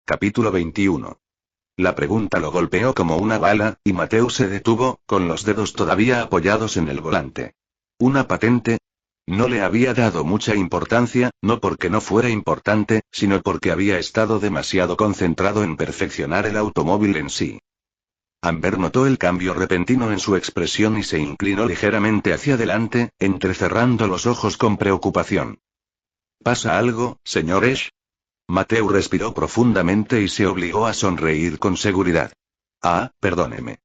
Capítulo 21. La pregunta lo golpeó como una bala, y Mateu se detuvo, con los dedos todavía apoyados en el volante. ¿Una patente? No le había dado mucha importancia, no porque no fuera importante, sino porque había estado demasiado concentrado en perfeccionar el automóvil en sí. Amber notó el cambio repentino en su expresión y se inclinó ligeramente hacia adelante, entrecerrando los ojos con preocupación. ¿Pasa algo, señor Esch? Mateu respiró profundamente y se obligó a sonreír con seguridad. Ah, perdóneme.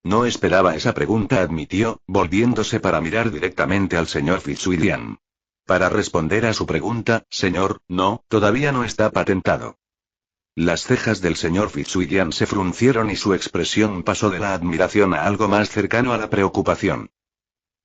No esperaba esa pregunta, admitió, volviéndose para mirar directamente al señor Fitzwilliam. Para responder a su pregunta, señor, no, todavía no está patentado. Las cejas del señor Fitzwilliam se fruncieron y su expresión pasó de la admiración a algo más cercano a la preocupación.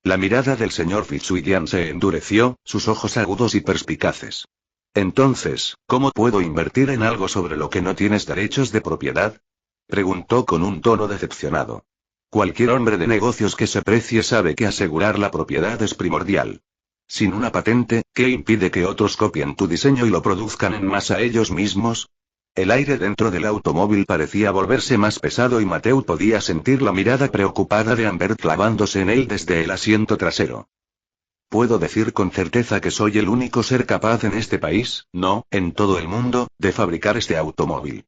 La mirada del señor Fitzwilliam se endureció, sus ojos agudos y perspicaces. Entonces, ¿cómo puedo invertir en algo sobre lo que no tienes derechos de propiedad? Preguntó con un tono decepcionado. Cualquier hombre de negocios que se precie sabe que asegurar la propiedad es primordial. Sin una patente, ¿qué impide que otros copien tu diseño y lo produzcan en masa ellos mismos? El aire dentro del automóvil parecía volverse más pesado y Mateu podía sentir la mirada preocupada de Amber clavándose en él desde el asiento trasero. Puedo decir con certeza que soy el único ser capaz en este país, no, en todo el mundo, de fabricar este automóvil.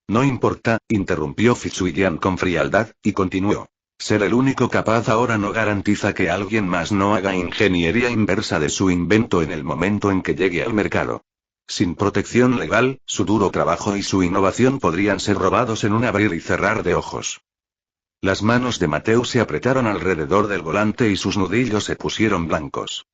No importa, interrumpió Fitzwilliam con frialdad, y continuó. Ser el único capaz ahora no garantiza que alguien más no haga ingeniería inversa de su invento en el momento en que llegue al mercado. Sin protección legal, su duro trabajo y su innovación podrían ser robados en un abrir y cerrar de ojos. Las manos de Mateu se apretaron alrededor del volante y sus nudillos se pusieron blancos.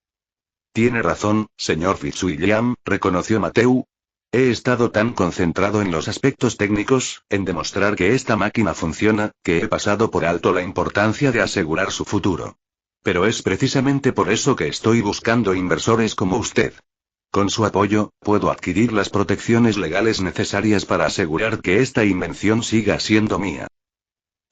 Tiene razón, señor Fitzwilliam, reconoció Mateu. He estado tan concentrado en los aspectos técnicos, en demostrar que esta máquina funciona, que he pasado por alto la importancia de asegurar su futuro. Pero es precisamente por eso que estoy buscando inversores como usted. Con su apoyo, puedo adquirir las protecciones legales necesarias para asegurar que esta invención siga siendo mía.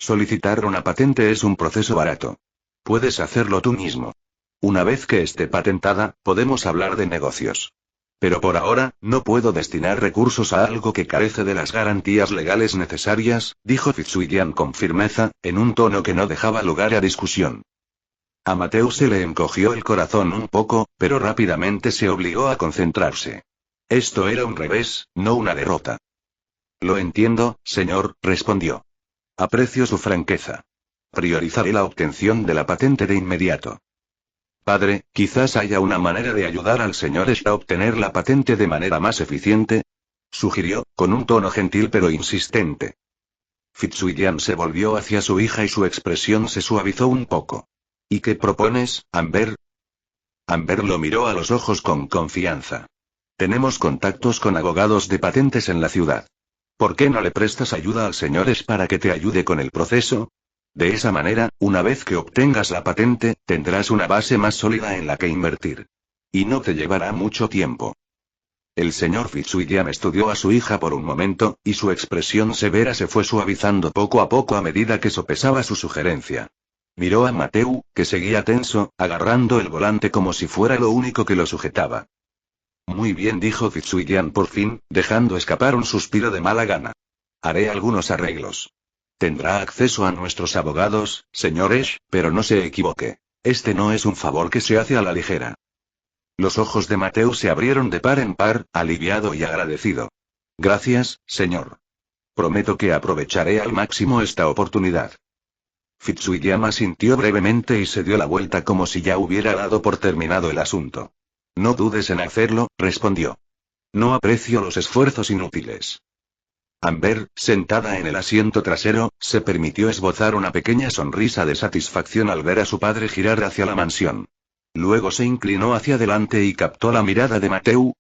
Solicitar una patente es un proceso barato. Puedes hacerlo tú mismo. Una vez que esté patentada, podemos hablar de negocios. Pero por ahora, no puedo destinar recursos a algo que carece de las garantías legales necesarias, dijo Fitzwilliam con firmeza, en un tono que no dejaba lugar a discusión. A Mateu se le encogió el corazón un poco, pero rápidamente se obligó a concentrarse. Esto era un revés, no una derrota. Lo entiendo, señor, respondió. Aprecio su franqueza. Priorizaré la obtención de la patente de inmediato. Padre, quizás haya una manera de ayudar al señor Esch a obtener la patente de manera más eficiente, sugirió, con un tono gentil pero insistente. Fitzwilliam se volvió hacia su hija y su expresión se suavizó un poco. ¿Y qué propones, Amber? Amber lo miró a los ojos con confianza. Tenemos contactos con abogados de patentes en la ciudad. ¿Por qué no le prestas ayuda al señor Esch para que te ayude con el proceso? De esa manera, una vez que obtengas la patente, tendrás una base más sólida en la que invertir. Y no te llevará mucho tiempo. El señor Fitzwilliam estudió a su hija por un momento, y su expresión severa se fue suavizando poco a poco a medida que sopesaba su sugerencia. Miró a Mateu, que seguía tenso, agarrando el volante como si fuera lo único que lo sujetaba. Muy bien, dijo Fitzwilliam por fin, dejando escapar un suspiro de mala gana. Haré algunos arreglos. Tendrá acceso a nuestros abogados, señor Esch, pero no se equivoque. Este no es un favor que se hace a la ligera. Los ojos de Mateu se abrieron de par en par, aliviado y agradecido. Gracias, señor. Prometo que aprovecharé al máximo esta oportunidad. Fitzwilliam asintió brevemente y se dio la vuelta como si ya hubiera dado por terminado el asunto. No dudes en hacerlo, respondió. No aprecio los esfuerzos inútiles. Amber, sentada en el asiento trasero, se permitió esbozar una pequeña sonrisa de satisfacción al ver a su padre girar hacia la mansión. Luego se inclinó hacia adelante y captó la mirada de Mateu.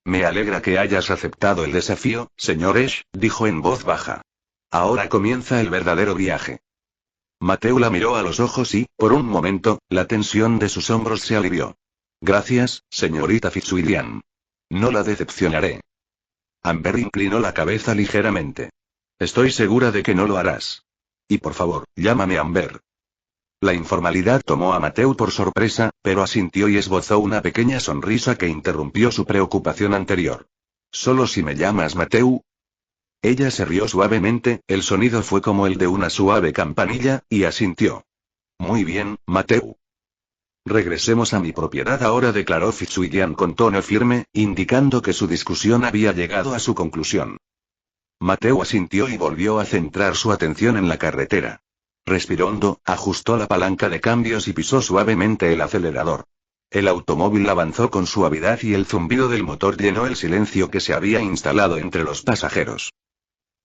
Me alegra que hayas aceptado el desafío, señor Esch, dijo en voz baja. Ahora comienza el verdadero viaje. Mateu la miró a los ojos y, por un momento, la tensión de sus hombros se alivió. Gracias, señorita Fitzwilliam. No la decepcionaré. Amber inclinó la cabeza ligeramente. Estoy segura de que no lo harás. Y por favor, llámame Amber. La informalidad tomó a Mateu por sorpresa, pero asintió y esbozó una pequeña sonrisa que interrumpió su preocupación anterior. ¿Solo si me llamas Mateu? Ella se rió suavemente, el sonido fue como el de una suave campanilla, y asintió. Muy bien, Mateu. Regresemos a mi propiedad ahora, declaró Fitzwilliam con tono firme, indicando que su discusión había llegado a su conclusión. Mateu asintió y volvió a centrar su atención en la carretera. Respiró hondo, ajustó la palanca de cambios y pisó suavemente el acelerador. El automóvil avanzó con suavidad y el zumbido del motor llenó el silencio que se había instalado entre los pasajeros.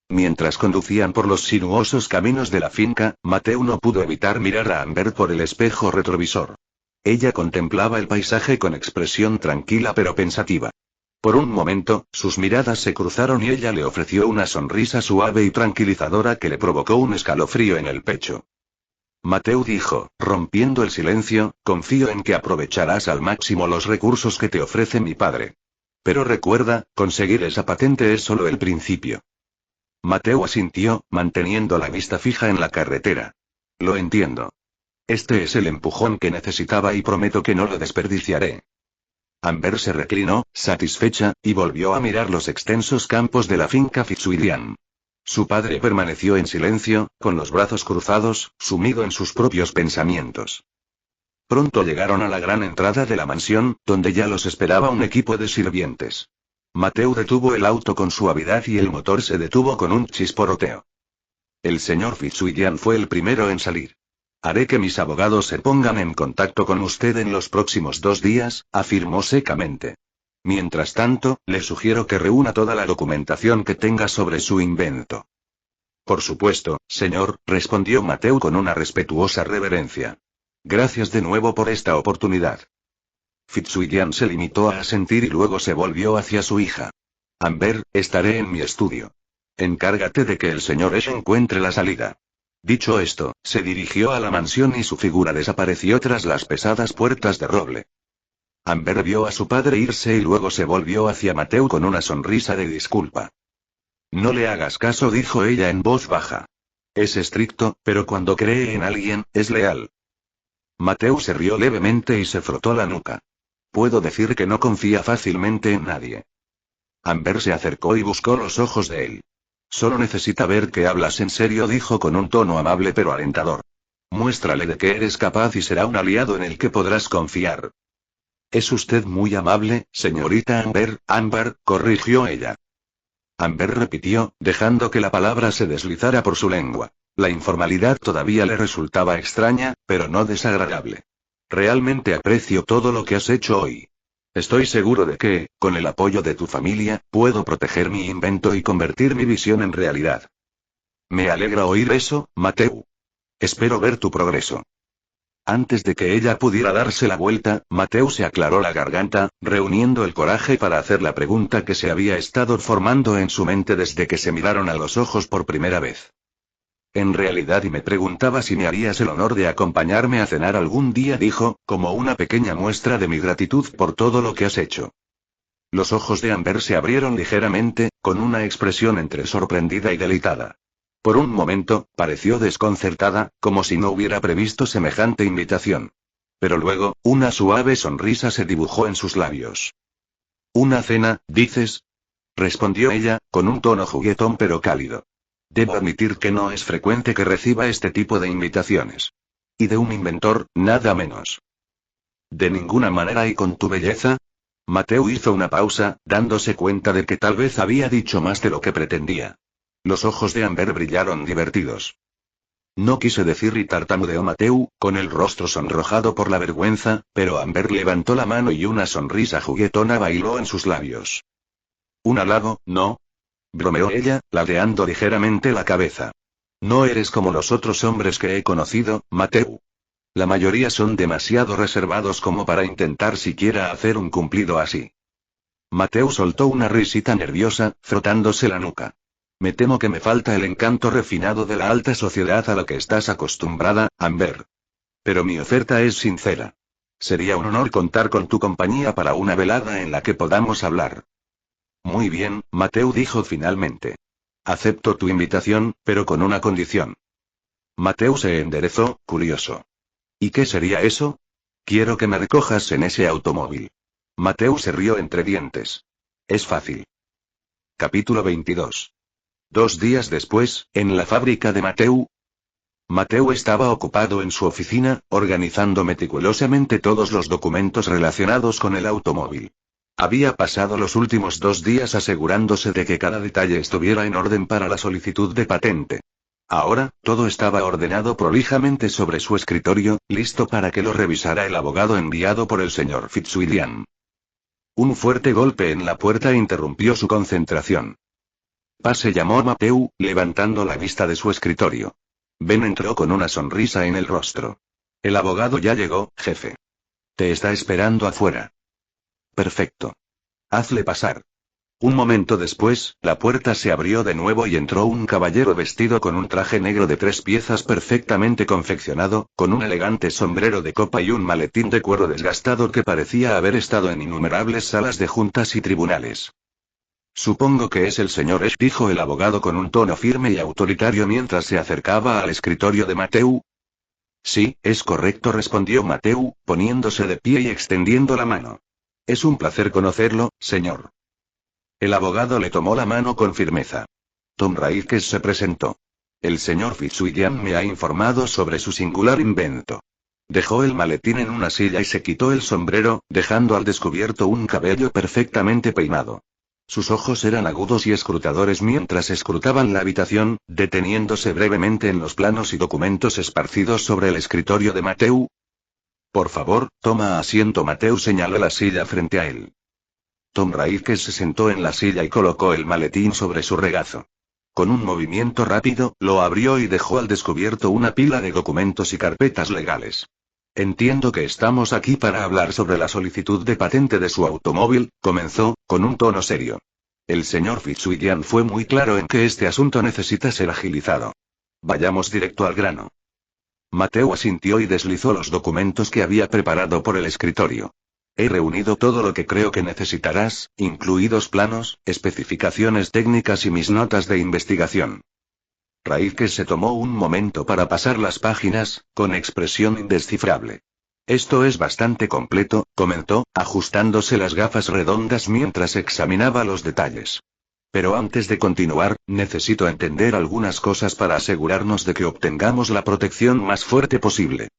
Mientras conducían por los sinuosos caminos de la finca, Mateu no pudo evitar mirar a Amber por el espejo retrovisor. Ella contemplaba el paisaje con expresión tranquila pero pensativa. Por un momento, sus miradas se cruzaron y ella le ofreció una sonrisa suave y tranquilizadora que le provocó un escalofrío en el pecho. Mateu dijo, rompiendo el silencio, confío en que aprovecharás al máximo los recursos que te ofrece mi padre. Pero recuerda, conseguir esa patente es solo el principio. Mateu asintió, manteniendo la vista fija en la carretera. Lo entiendo. Este es el empujón que necesitaba y prometo que no lo desperdiciaré. Amber se reclinó, satisfecha, y volvió a mirar los extensos campos de la finca Fitzwilliam. Su padre permaneció en silencio, con los brazos cruzados, sumido en sus propios pensamientos. Pronto llegaron a la gran entrada de la mansión, donde ya los esperaba un equipo de sirvientes. Mateu detuvo el auto con suavidad y el motor se detuvo con un chisporroteo. El señor Fitzwilliam fue el primero en salir. Haré que mis abogados se pongan en contacto con usted en los próximos 2 días, afirmó secamente. Mientras tanto, le sugiero que reúna toda la documentación que tenga sobre su invento. Por supuesto, señor, respondió Mateu con una respetuosa reverencia. Gracias de nuevo por esta oportunidad. Fitzwilliam se limitó a asentir y luego se volvió hacia su hija. Amber, estaré en mi estudio. Encárgate de que el señor Ash encuentre la salida. Dicho esto, se dirigió a la mansión y su figura desapareció tras las pesadas puertas de roble. Amber vio a su padre irse y luego se volvió hacia Mateu con una sonrisa de disculpa. No le hagas caso, dijo ella en voz baja. Es estricto, pero cuando cree en alguien, es leal. Mateu se rió levemente y se frotó la nuca. Puedo decir que no confía fácilmente en nadie. Amber se acercó y buscó los ojos de él. Solo necesita ver que hablas en serio, dijo con un tono amable pero alentador. Muéstrale de que eres capaz y será un aliado en el que podrás confiar. Es usted muy amable, señorita Amber, corrigió ella. Amber repitió, dejando que la palabra se deslizara por su lengua. La informalidad todavía le resultaba extraña, pero no desagradable. Realmente aprecio todo lo que has hecho hoy. Estoy seguro de que, con el apoyo de tu familia, puedo proteger mi invento y convertir mi visión en realidad. Me alegra oír eso, Mateu. Espero ver tu progreso. Antes de que ella pudiera darse la vuelta, Mateu se aclaró la garganta, reuniendo el coraje para hacer la pregunta que se había estado formando en su mente desde que se miraron a los ojos por primera vez. En realidad, y me preguntaba si me harías el honor de acompañarme a cenar algún día, dijo, como una pequeña muestra de mi gratitud por todo lo que has hecho. Los ojos de Amber se abrieron ligeramente, con una expresión entre sorprendida y delitada. Por un momento, pareció desconcertada, como si no hubiera previsto semejante invitación. Pero luego, una suave sonrisa se dibujó en sus labios. ¿Una cena, dices? Respondió ella, con un tono juguetón pero cálido. Debo admitir que no es frecuente que reciba este tipo de invitaciones. Y de un inventor, nada menos. De ninguna manera, y con tu belleza. Mateu hizo una pausa, dándose cuenta de que tal vez había dicho más de lo que pretendía. Los ojos de Amber brillaron divertidos. No quise decir, y tartamudeó Mateu, con el rostro sonrojado por la vergüenza, pero Amber levantó la mano y una sonrisa juguetona bailó en sus labios. ¿Un halago, no? Bromeó ella, ladeando ligeramente la cabeza. No eres como los otros hombres que he conocido, Mateu. La mayoría son demasiado reservados como para intentar siquiera hacer un cumplido así. Mateu soltó una risita nerviosa, frotándose la nuca. Me temo que me falta el encanto refinado de la alta sociedad a la que estás acostumbrada, Amber. Pero mi oferta es sincera. Sería un honor contar con tu compañía para una velada en la que podamos hablar. Muy bien, Mateu dijo finalmente. Acepto tu invitación, pero con una condición. Mateu se enderezó, curioso. ¿Y qué sería eso? Quiero que me recojas en ese automóvil. Mateu se rió entre dientes. Es fácil. Capítulo 22. 2 días después, en la fábrica de Mateu. Mateu estaba ocupado en su oficina, organizando meticulosamente todos los documentos relacionados con el automóvil. Había pasado los últimos 2 días asegurándose de que cada detalle estuviera en orden para la solicitud de patente. Ahora, todo estaba ordenado prolijamente sobre su escritorio, listo para que lo revisara el abogado enviado por el señor Fitzwilliam. Un fuerte golpe en la puerta interrumpió su concentración. Pase, llamó Mateu, levantando la vista de su escritorio. Ben entró con una sonrisa en el rostro. El abogado ya llegó, jefe. Te está esperando afuera. Perfecto. Hazle pasar. Un momento después, la puerta se abrió de nuevo y entró un caballero vestido con un traje negro de 3 piezas perfectamente confeccionado, con un elegante sombrero de copa y un maletín de cuero desgastado que parecía haber estado en innumerables salas de juntas y tribunales. Supongo que es el señor Esch, dijo el abogado con un tono firme y autoritario mientras se acercaba al escritorio de Mateu. Sí, es correcto, respondió Mateu, poniéndose de pie y extendiendo la mano. Es un placer conocerlo, señor. El abogado le tomó la mano con firmeza. Tom Raikes se presentó. El señor Fitzwilliam me ha informado sobre su singular invento. Dejó el maletín en una silla y se quitó el sombrero, dejando al descubierto un cabello perfectamente peinado. Sus ojos eran agudos y escrutadores mientras escrutaban la habitación, deteniéndose brevemente en los planos y documentos esparcidos sobre el escritorio de Mateu. Por favor, toma asiento. Mateu señaló la silla frente a él. Tom Raikes se sentó en la silla y colocó el maletín sobre su regazo. Con un movimiento rápido, lo abrió y dejó al descubierto una pila de documentos y carpetas legales. Entiendo que estamos aquí para hablar sobre la solicitud de patente de su automóvil, comenzó, con un tono serio. El señor Fitzwilliam fue muy claro en que este asunto necesita ser agilizado. Vayamos directo al grano. Mateu asintió y deslizó los documentos que había preparado por el escritorio. He reunido todo lo que creo que necesitarás, incluidos planos, especificaciones técnicas y mis notas de investigación. Raikes se tomó un momento para pasar las páginas, con expresión indescifrable. Esto es bastante completo, comentó, ajustándose las gafas redondas mientras examinaba los detalles. Pero antes de continuar, necesito entender algunas cosas para asegurarnos de que obtengamos la protección más fuerte posible.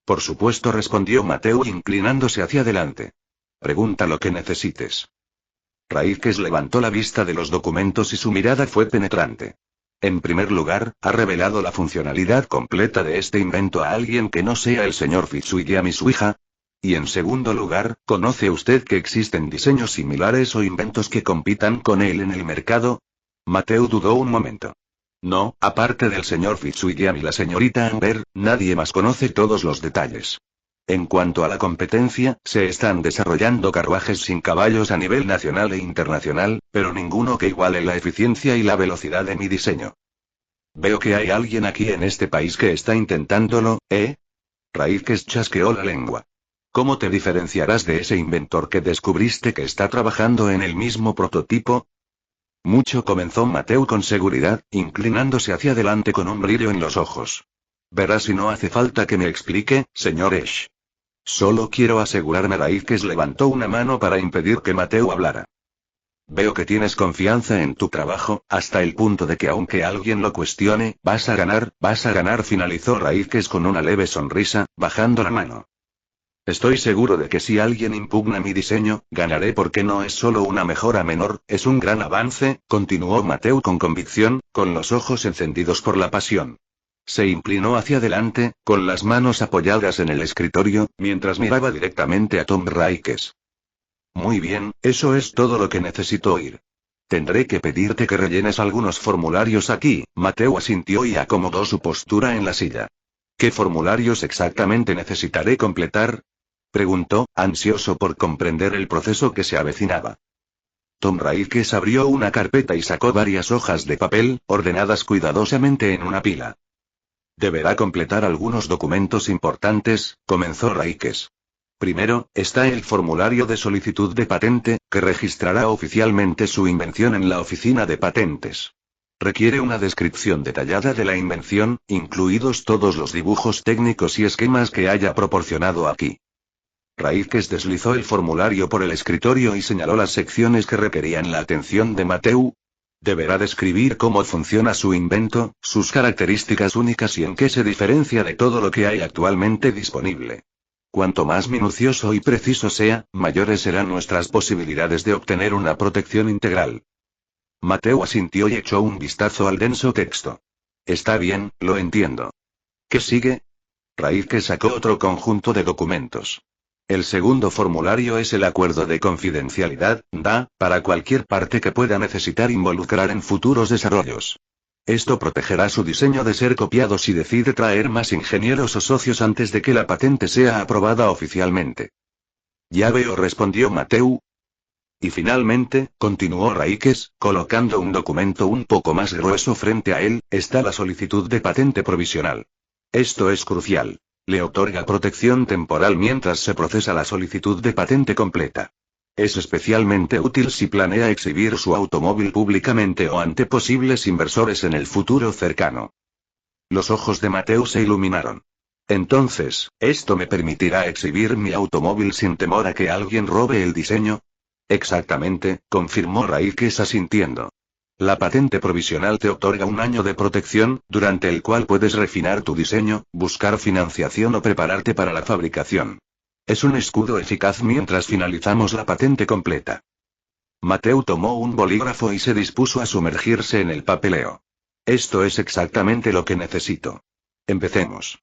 Por supuesto, respondió Mateu inclinándose hacia adelante. Pregunta lo que necesites. Raikes levantó la vista de los documentos y su mirada fue penetrante. En primer lugar, ha revelado la funcionalidad completa de este invento a alguien que no sea el señor Fitzwilliam y su hija. Y en segundo lugar, ¿conoce usted que existen diseños similares o inventos que compitan con él en el mercado? Mateu dudó un momento. No, aparte del señor Fitzwilliam y la señorita Amber, nadie más conoce todos los detalles. En cuanto a la competencia, se están desarrollando carruajes sin caballos a nivel nacional e internacional, pero ninguno que iguale la eficiencia y la velocidad de mi diseño. Veo que hay alguien aquí en este país que está intentándolo, ¿eh? Raikes chasqueó la lengua. ¿Cómo te diferenciarás de ese inventor que descubriste que está trabajando en el mismo prototipo? Mucho, comenzó Mateu con seguridad, inclinándose hacia adelante con un brillo en los ojos. Verás si no hace falta que me explique, señor Esch. Solo quiero asegurarme. Raikes levantó una mano para impedir que Mateu hablara. Veo que tienes confianza en tu trabajo, hasta el punto de que aunque alguien lo cuestione, vas a ganar, finalizó Raikes con una leve sonrisa, bajando la mano. Estoy seguro de que si alguien impugna mi diseño, ganaré porque no es solo una mejora menor, es un gran avance, continuó Mateu con convicción, con los ojos encendidos por la pasión. Se inclinó hacia adelante, con las manos apoyadas en el escritorio, mientras miraba directamente a Tom Raikes. Muy bien, eso es todo lo que necesito oír. Tendré que pedirte que rellenes algunos formularios aquí. Mateu asintió y acomodó su postura en la silla. ¿Qué formularios exactamente necesitaré completar?, preguntó, ansioso por comprender el proceso que se avecinaba. Tom Raikes abrió una carpeta y sacó varias hojas de papel, ordenadas cuidadosamente en una pila. Deberá completar algunos documentos importantes, comenzó Raikes. Primero, está el formulario de solicitud de patente, que registrará oficialmente su invención en la oficina de patentes. Requiere una descripción detallada de la invención, incluidos todos los dibujos técnicos y esquemas que haya proporcionado aquí. Raikes deslizó el formulario por el escritorio y señaló las secciones que requerían la atención de Mateu. Deberá describir cómo funciona su invento, sus características únicas y en qué se diferencia de todo lo que hay actualmente disponible. Cuanto más minucioso y preciso sea, mayores serán nuestras posibilidades de obtener una protección integral. Mateo asintió y echó un vistazo al denso texto. Está bien, lo entiendo. ¿Qué sigue? Raíz sacó otro conjunto de documentos. El segundo formulario es el acuerdo de confidencialidad, DA, para cualquier parte que pueda necesitar involucrar en futuros desarrollos. Esto protegerá su diseño de ser copiado si decide traer más ingenieros o socios antes de que la patente sea aprobada oficialmente. Ya veo, respondió Mateu. Y finalmente, continuó Raíques, colocando un documento un poco más grueso frente a él, está la solicitud de patente provisional. Esto es crucial. Le otorga protección temporal mientras se procesa la solicitud de patente completa. Es especialmente útil si planea exhibir su automóvil públicamente o ante posibles inversores en el futuro cercano. Los ojos de Mateu se iluminaron. Entonces, ¿esto me permitirá exhibir mi automóvil sin temor a que alguien robe el diseño? Exactamente, confirmó Raíces asintiendo. La patente provisional te otorga un año de protección, durante el cual puedes refinar tu diseño, buscar financiación o prepararte para la fabricación. Es un escudo eficaz mientras finalizamos la patente completa. Mateu tomó un bolígrafo y se dispuso a sumergirse en el papeleo. Esto es exactamente lo que necesito. Empecemos.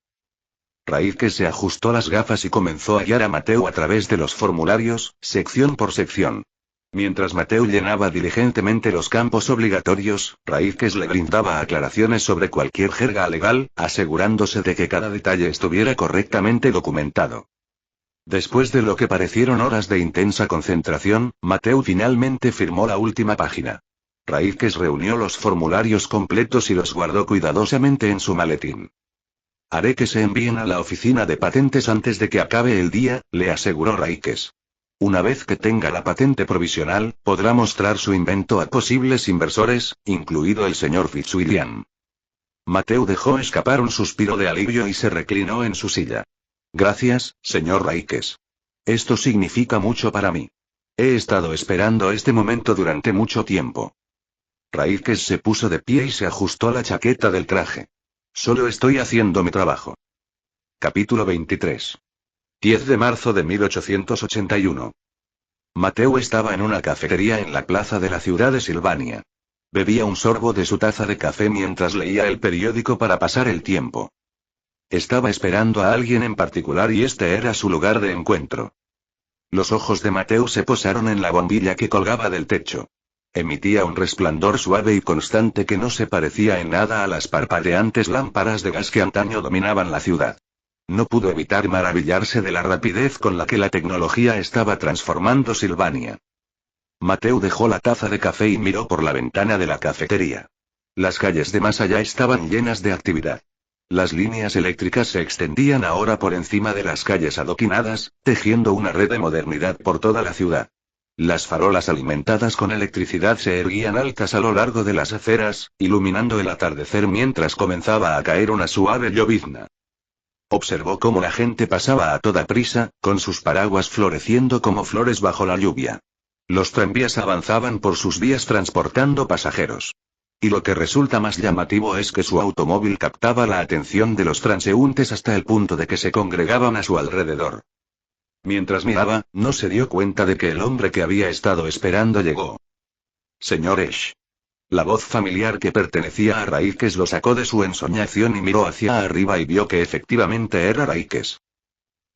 Raíces se ajustó las gafas y comenzó a guiar a Mateu a través de los formularios, sección por sección. Mientras Mateu llenaba diligentemente los campos obligatorios, Raíces le brindaba aclaraciones sobre cualquier jerga legal, asegurándose de que cada detalle estuviera correctamente documentado. Después de lo que parecieron horas de intensa concentración, Mateu finalmente firmó la última página. Raíces reunió los formularios completos y los guardó cuidadosamente en su maletín. Haré que se envíen a la oficina de patentes antes de que acabe el día, le aseguró Raíces. Una vez que tenga la patente provisional, podrá mostrar su invento a posibles inversores, incluido el señor Fitzwilliam. Mateu dejó escapar un suspiro de alivio y se reclinó en su silla. Gracias, señor Raíces. Esto significa mucho para mí. He estado esperando este momento durante mucho tiempo. Raíces se puso de pie y se ajustó la chaqueta del traje. Solo estoy haciendo mi trabajo. Capítulo 23. 10 de marzo de 1881. Mateu estaba en una cafetería en la plaza de la ciudad de Silvania. Bebía un sorbo de su taza de café mientras leía el periódico para pasar el tiempo. Estaba esperando a alguien en particular y este era su lugar de encuentro. Los ojos de Mateu se posaron en la bombilla que colgaba del techo. Emitía un resplandor suave y constante que no se parecía en nada a las parpadeantes lámparas de gas que antaño dominaban la ciudad. No pudo evitar maravillarse de la rapidez con la que la tecnología estaba transformando Silvania. Mateu dejó la taza de café y miró por la ventana de la cafetería. Las calles de más allá estaban llenas de actividad. Las líneas eléctricas se extendían ahora por encima de las calles adoquinadas, tejiendo una red de modernidad por toda la ciudad. Las farolas alimentadas con electricidad se erguían altas a lo largo de las aceras, iluminando el atardecer mientras comenzaba a caer una suave llovizna. Observó cómo la gente pasaba a toda prisa, con sus paraguas floreciendo como flores bajo la lluvia. Los tranvías avanzaban por sus vías transportando pasajeros. Y lo que resulta más llamativo es que su automóvil captaba la atención de los transeúntes hasta el punto de que se congregaban a su alrededor. Mientras miraba, no se dio cuenta de que el hombre que había estado esperando llegó. Señor Esch. La voz familiar que pertenecía a Raíces lo sacó de su ensoñación y miró hacia arriba y vio que efectivamente era Raíces.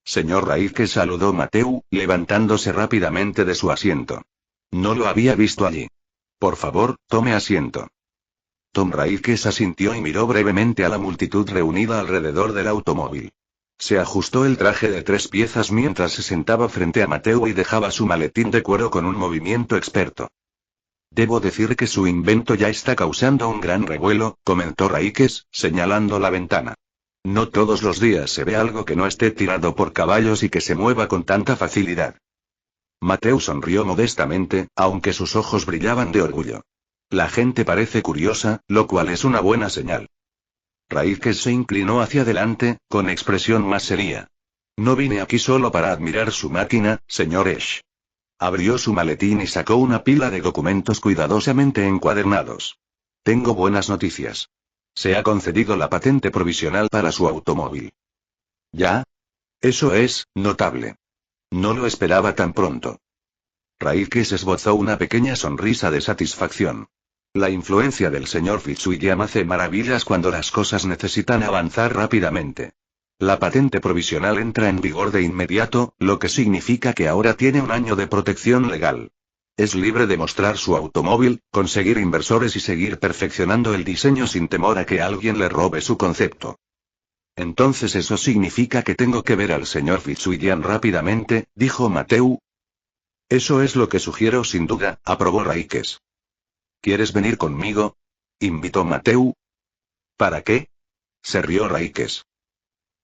Señor Raíces, saludó Mateu, levantándose rápidamente de su asiento. No lo había visto allí. Por favor, tome asiento. Tom Raíces asintió y miró brevemente a la multitud reunida alrededor del automóvil. Se ajustó el traje de 3 piezas mientras se sentaba frente a Mateu y dejaba su maletín de cuero con un movimiento experto. Debo decir que su invento ya está causando un gran revuelo, comentó Raíces, señalando la ventana. No todos los días se ve algo que no esté tirado por caballos y que se mueva con tanta facilidad. Mateu sonrió modestamente, aunque sus ojos brillaban de orgullo. La gente parece curiosa, lo cual es una buena señal. Raíces se inclinó hacia adelante, con expresión más seria. No vine aquí solo para admirar su máquina, señor Esch. Abrió su maletín y sacó una pila de documentos cuidadosamente encuadernados. Tengo buenas noticias. Se ha concedido la patente provisional para su automóvil. ¿Ya? Eso es notable. No lo esperaba tan pronto. Raikes esbozó una pequeña sonrisa de satisfacción. La influencia del señor Fitzwilliam hace maravillas cuando las cosas necesitan avanzar rápidamente. La patente provisional entra en vigor de inmediato, lo que significa que ahora tiene un año de protección legal. Es libre de mostrar su automóvil, conseguir inversores y seguir perfeccionando el diseño sin temor a que alguien le robe su concepto. Entonces eso significa que tengo que ver al señor Fitzwilliam rápidamente, dijo Mateu. Eso es lo que sugiero sin duda, aprobó Raikes. ¿Quieres venir conmigo? Invitó Mateu. ¿Para qué? Se rió Raikes.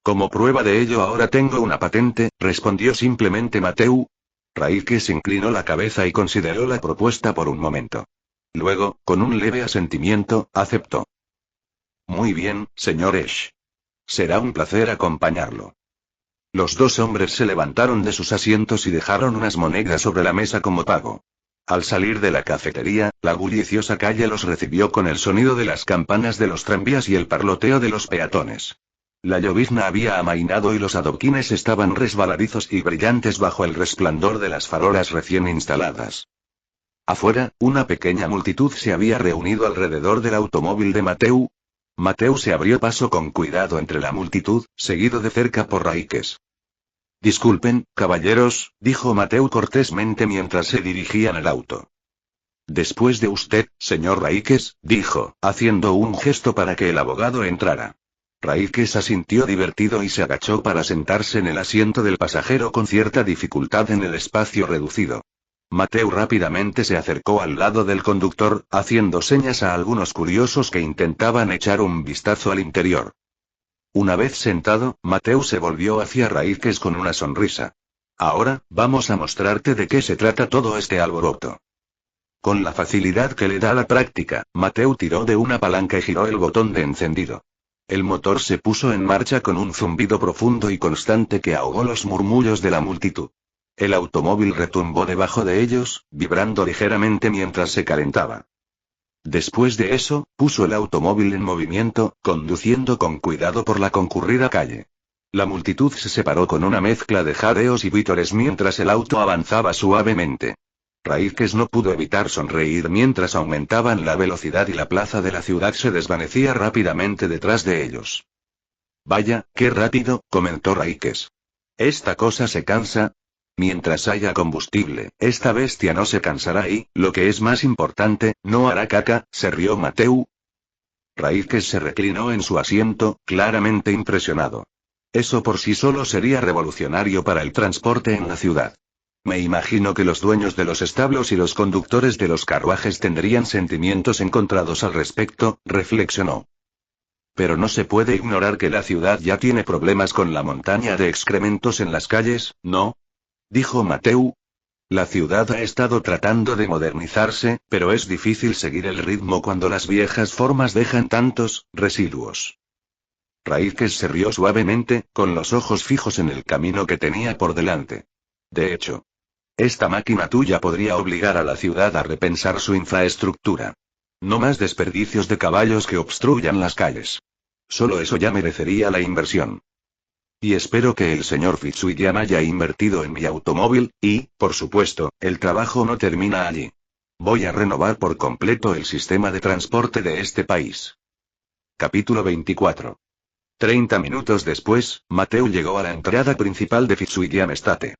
Como prueba de ello ahora tengo una patente, respondió simplemente Mateu. Raikes inclinó la cabeza y consideró la propuesta por un momento. Luego, con un leve asentimiento, aceptó. Muy bien, señor Esch. Será un placer acompañarlo. Los dos hombres se levantaron de sus asientos y dejaron unas monedas sobre la mesa como pago. Al salir de la cafetería, la bulliciosa calle los recibió con el sonido de las campanas de los tranvías y el parloteo de los peatones. La llovizna había amainado y los adoquines estaban resbaladizos y brillantes bajo el resplandor de las farolas recién instaladas. Afuera, una pequeña multitud se había reunido alrededor del automóvil de Mateu. Mateu se abrió paso con cuidado entre la multitud, seguido de cerca por Raikes. Disculpen, caballeros, dijo Mateu cortésmente mientras se dirigían al auto. Después de usted, señor Raikes, dijo, haciendo un gesto para que el abogado entrara. Raikes asintió divertido y se agachó para sentarse en el asiento del pasajero con cierta dificultad en el espacio reducido. Mateu rápidamente se acercó al lado del conductor, haciendo señas a algunos curiosos que intentaban echar un vistazo al interior. Una vez sentado, Mateu se volvió hacia Raikes con una sonrisa. Ahora, vamos a mostrarte de qué se trata todo este alboroto. Con la facilidad que le da la práctica, Mateu tiró de una palanca y giró el botón de encendido. El motor se puso en marcha con un zumbido profundo y constante que ahogó los murmullos de la multitud. El automóvil retumbó debajo de ellos, vibrando ligeramente mientras se calentaba. Después de eso, puso el automóvil en movimiento, conduciendo con cuidado por la concurrida calle. La multitud se separó con una mezcla de jadeos y vítores mientras el auto avanzaba suavemente. Raikes no pudo evitar sonreír mientras aumentaban la velocidad y la plaza de la ciudad se desvanecía rápidamente detrás de ellos. Vaya, qué rápido, comentó Raikes. Esta cosa se cansa. Mientras haya combustible, esta bestia no se cansará y, lo que es más importante, no hará caca, se rió Mateu. Raikes se reclinó en su asiento, claramente impresionado. Eso por sí solo sería revolucionario para el transporte en la ciudad. Me imagino que los dueños de los establos y los conductores de los carruajes tendrían sentimientos encontrados al respecto, reflexionó. Pero no se puede ignorar que la ciudad ya tiene problemas con la montaña de excrementos en las calles, ¿no? Dijo Mateu. La ciudad ha estado tratando de modernizarse, pero es difícil seguir el ritmo cuando las viejas formas dejan tantos residuos. Raikes se rió suavemente, con los ojos fijos en el camino que tenía por delante. De hecho, esta máquina tuya podría obligar a la ciudad a repensar su infraestructura. No más desperdicios de caballos que obstruyan las calles. Solo eso ya merecería la inversión. Y espero que el señor Fitzwilliam haya invertido en mi automóvil, y, por supuesto, el trabajo no termina allí. Voy a renovar por completo el sistema de transporte de este país. Capítulo 24. 30 minutos después, Mateu llegó a la entrada principal de Fitzwilliam Estate.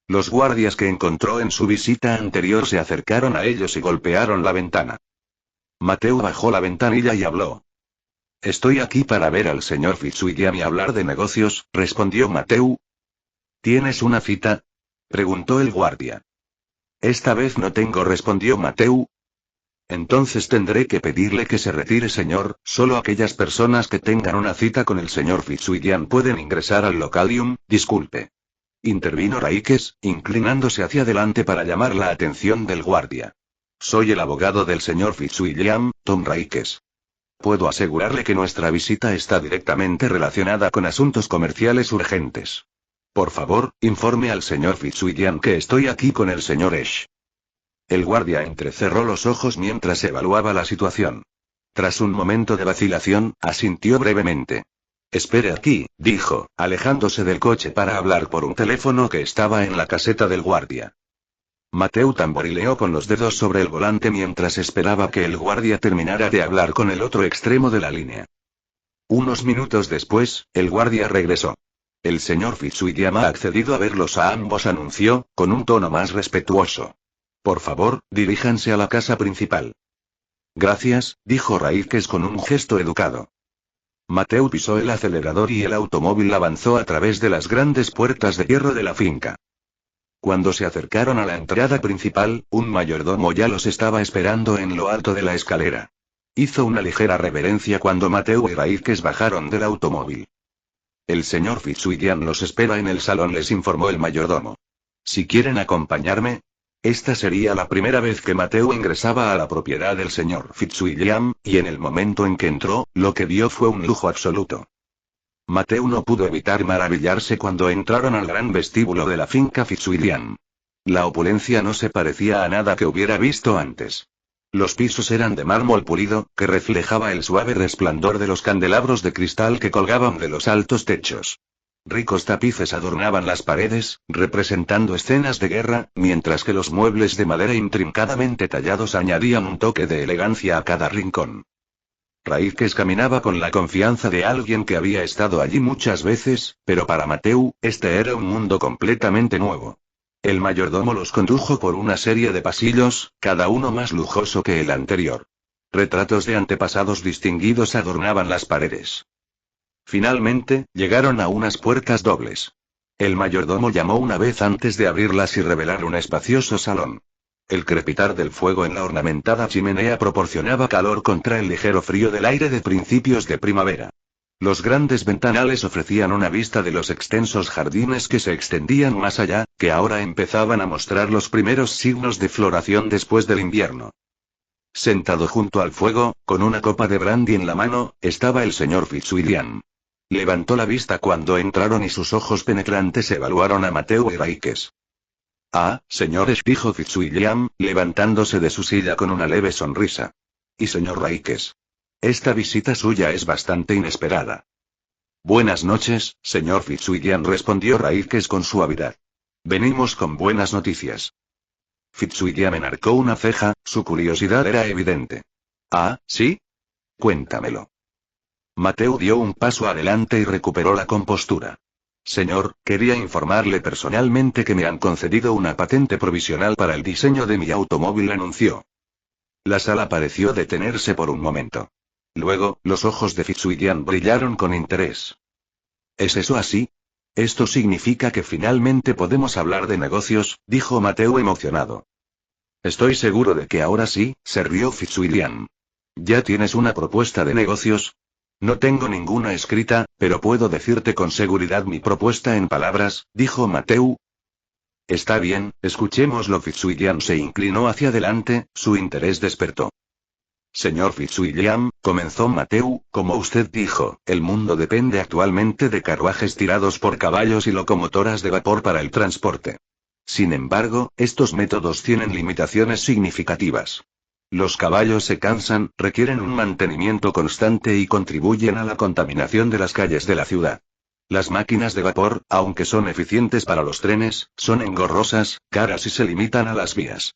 Los guardias que encontró en su visita anterior se acercaron a ellos y golpearon la ventana. Mateu bajó la ventanilla y habló. Estoy aquí para ver al señor Fitzwilliam y hablar de negocios, respondió Mateu. ¿Tienes una cita? Preguntó el guardia. Esta vez no tengo, respondió Mateu. Entonces tendré que pedirle que se retire, señor. Solo aquellas personas que tengan una cita con el señor Fitzwilliam pueden ingresar al localium, disculpe. Intervino Raikes, inclinándose hacia adelante para llamar la atención del guardia. Soy el abogado del señor Fitzwilliam, Tom Raikes. Puedo asegurarle que nuestra visita está directamente relacionada con asuntos comerciales urgentes. Por favor, informe al señor Fitzwilliam que estoy aquí con el señor Ash. El guardia entrecerró los ojos mientras evaluaba la situación. Tras un momento de vacilación, asintió brevemente. Espere aquí, dijo, alejándose del coche para hablar por un teléfono que estaba en la caseta del guardia. Mateu tamborileó con los dedos sobre el volante mientras esperaba que el guardia terminara de hablar con el otro extremo de la línea. Unos minutos después, el guardia regresó. El señor Fitzwilliam ha accedido a verlos a ambos, anunció, con un tono más respetuoso. Por favor, diríjanse a la casa principal. Gracias, dijo Raíces con un gesto educado. Mateu pisó el acelerador y el automóvil avanzó a través de las grandes puertas de hierro de la finca. Cuando se acercaron a la entrada principal, un mayordomo ya los estaba esperando en lo alto de la escalera. Hizo una ligera reverencia cuando Mateu y Raíces bajaron del automóvil. El señor Fitzwilliam los espera en el salón, les informó el mayordomo. Si quieren acompañarme. Esta sería la primera vez que Mateu ingresaba a la propiedad del señor Fitzwilliam, y en el momento en que entró, lo que vio fue un lujo absoluto. Mateu no pudo evitar maravillarse cuando entraron al gran vestíbulo de la finca Fitzwilliam. La opulencia no se parecía a nada que hubiera visto antes. Los pisos eran de mármol pulido, que reflejaba el suave resplandor de los candelabros de cristal que colgaban de los altos techos. Ricos tapices adornaban las paredes, representando escenas de guerra, mientras que los muebles de madera intrincadamente tallados añadían un toque de elegancia a cada rincón. Raíces caminaba con la confianza de alguien que había estado allí muchas veces, pero para Mateu, este era un mundo completamente nuevo. El mayordomo los condujo por una serie de pasillos, cada uno más lujoso que el anterior. Retratos de antepasados distinguidos adornaban las paredes. Finalmente, llegaron a unas puertas dobles. El mayordomo llamó una vez antes de abrirlas y revelar un espacioso salón. El crepitar del fuego en la ornamentada chimenea proporcionaba calor contra el ligero frío del aire de principios de primavera. Los grandes ventanales ofrecían una vista de los extensos jardines que se extendían más allá, que ahora empezaban a mostrar los primeros signos de floración después del invierno. Sentado junto al fuego, con una copa de brandy en la mano, estaba el señor Fitzwilliam. Levantó la vista cuando entraron y sus ojos penetrantes evaluaron a Mateu y Raíces. Ah, señores, dijo Fitzwilliam, levantándose de su silla con una leve sonrisa. Y señor Raíces. Esta visita suya es bastante inesperada. Buenas noches, señor Fitzwilliam, respondió Raíces con suavidad. Venimos con buenas noticias. Fitzwilliam enarcó una ceja, su curiosidad era evidente. Ah, ¿sí? Cuéntamelo. Mateu dio un paso adelante y recuperó la compostura. Señor, quería informarle personalmente que me han concedido una patente provisional para el diseño de mi automóvil, anunció. La sala pareció detenerse por un momento. Luego, los ojos de Fitzwilliam brillaron con interés. ¿Es eso así? Esto significa que finalmente podemos hablar de negocios, dijo Mateu emocionado. Estoy seguro de que ahora sí, se rió Fitzwilliam. ¿Ya tienes una propuesta de negocios? No tengo ninguna escrita, pero puedo decirte con seguridad mi propuesta en palabras, dijo Mateu. Está bien, escuchémoslo. Fitzwilliam se inclinó hacia adelante, su interés despertó. Señor Fitzwilliam, comenzó Mateu, como usted dijo, el mundo depende actualmente de carruajes tirados por caballos y locomotoras de vapor para el transporte. Sin embargo, estos métodos tienen limitaciones significativas. Los caballos se cansan, requieren un mantenimiento constante y contribuyen a la contaminación de las calles de la ciudad. Las máquinas de vapor, aunque son eficientes para los trenes, son engorrosas, caras y se limitan a las vías.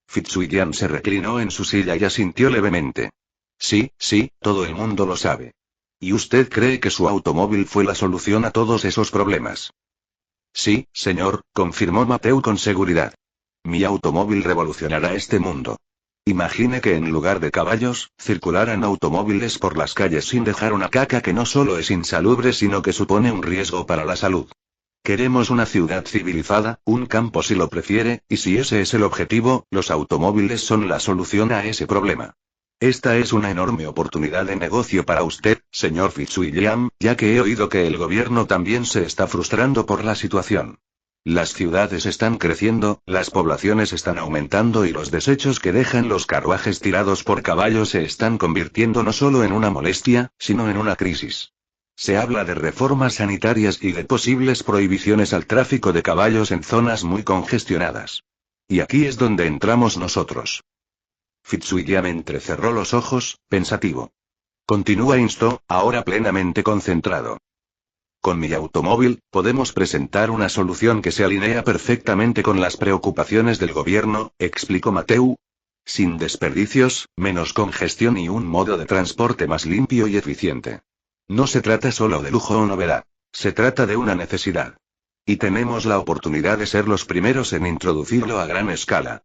Fitzwilliam se reclinó en su silla y asintió levemente. Sí, todo el mundo lo sabe. ¿Y usted cree que su automóvil fue la solución a todos esos problemas? Sí, señor, confirmó Mateu con seguridad. Mi automóvil revolucionará este mundo. Imagine que en lugar de caballos, circularan automóviles por las calles sin dejar una caca que no solo es insalubre sino que supone un riesgo para la salud. Queremos una ciudad civilizada, un campo si lo prefiere, y si ese es el objetivo, los automóviles son la solución a ese problema. Esta es una enorme oportunidad de negocio para usted, señor Fitzwilliam, ya que he oído que el gobierno también se está frustrando por la situación. Las ciudades están creciendo, las poblaciones están aumentando y los desechos que dejan los carruajes tirados por caballos se están convirtiendo no solo en una molestia, sino en una crisis. Se habla de reformas sanitarias y de posibles prohibiciones al tráfico de caballos en zonas muy congestionadas. Y aquí es donde entramos nosotros. Fitzwilliam entrecerró los ojos, pensativo. Continúa, instó, ahora plenamente concentrado. Con mi automóvil, podemos presentar una solución que se alinea perfectamente con las preocupaciones del gobierno, explicó Mateu. Sin desperdicios, menos congestión y un modo de transporte más limpio y eficiente. No se trata solo de lujo o novedad. Se trata de una necesidad. Y tenemos la oportunidad de ser los primeros en introducirlo a gran escala.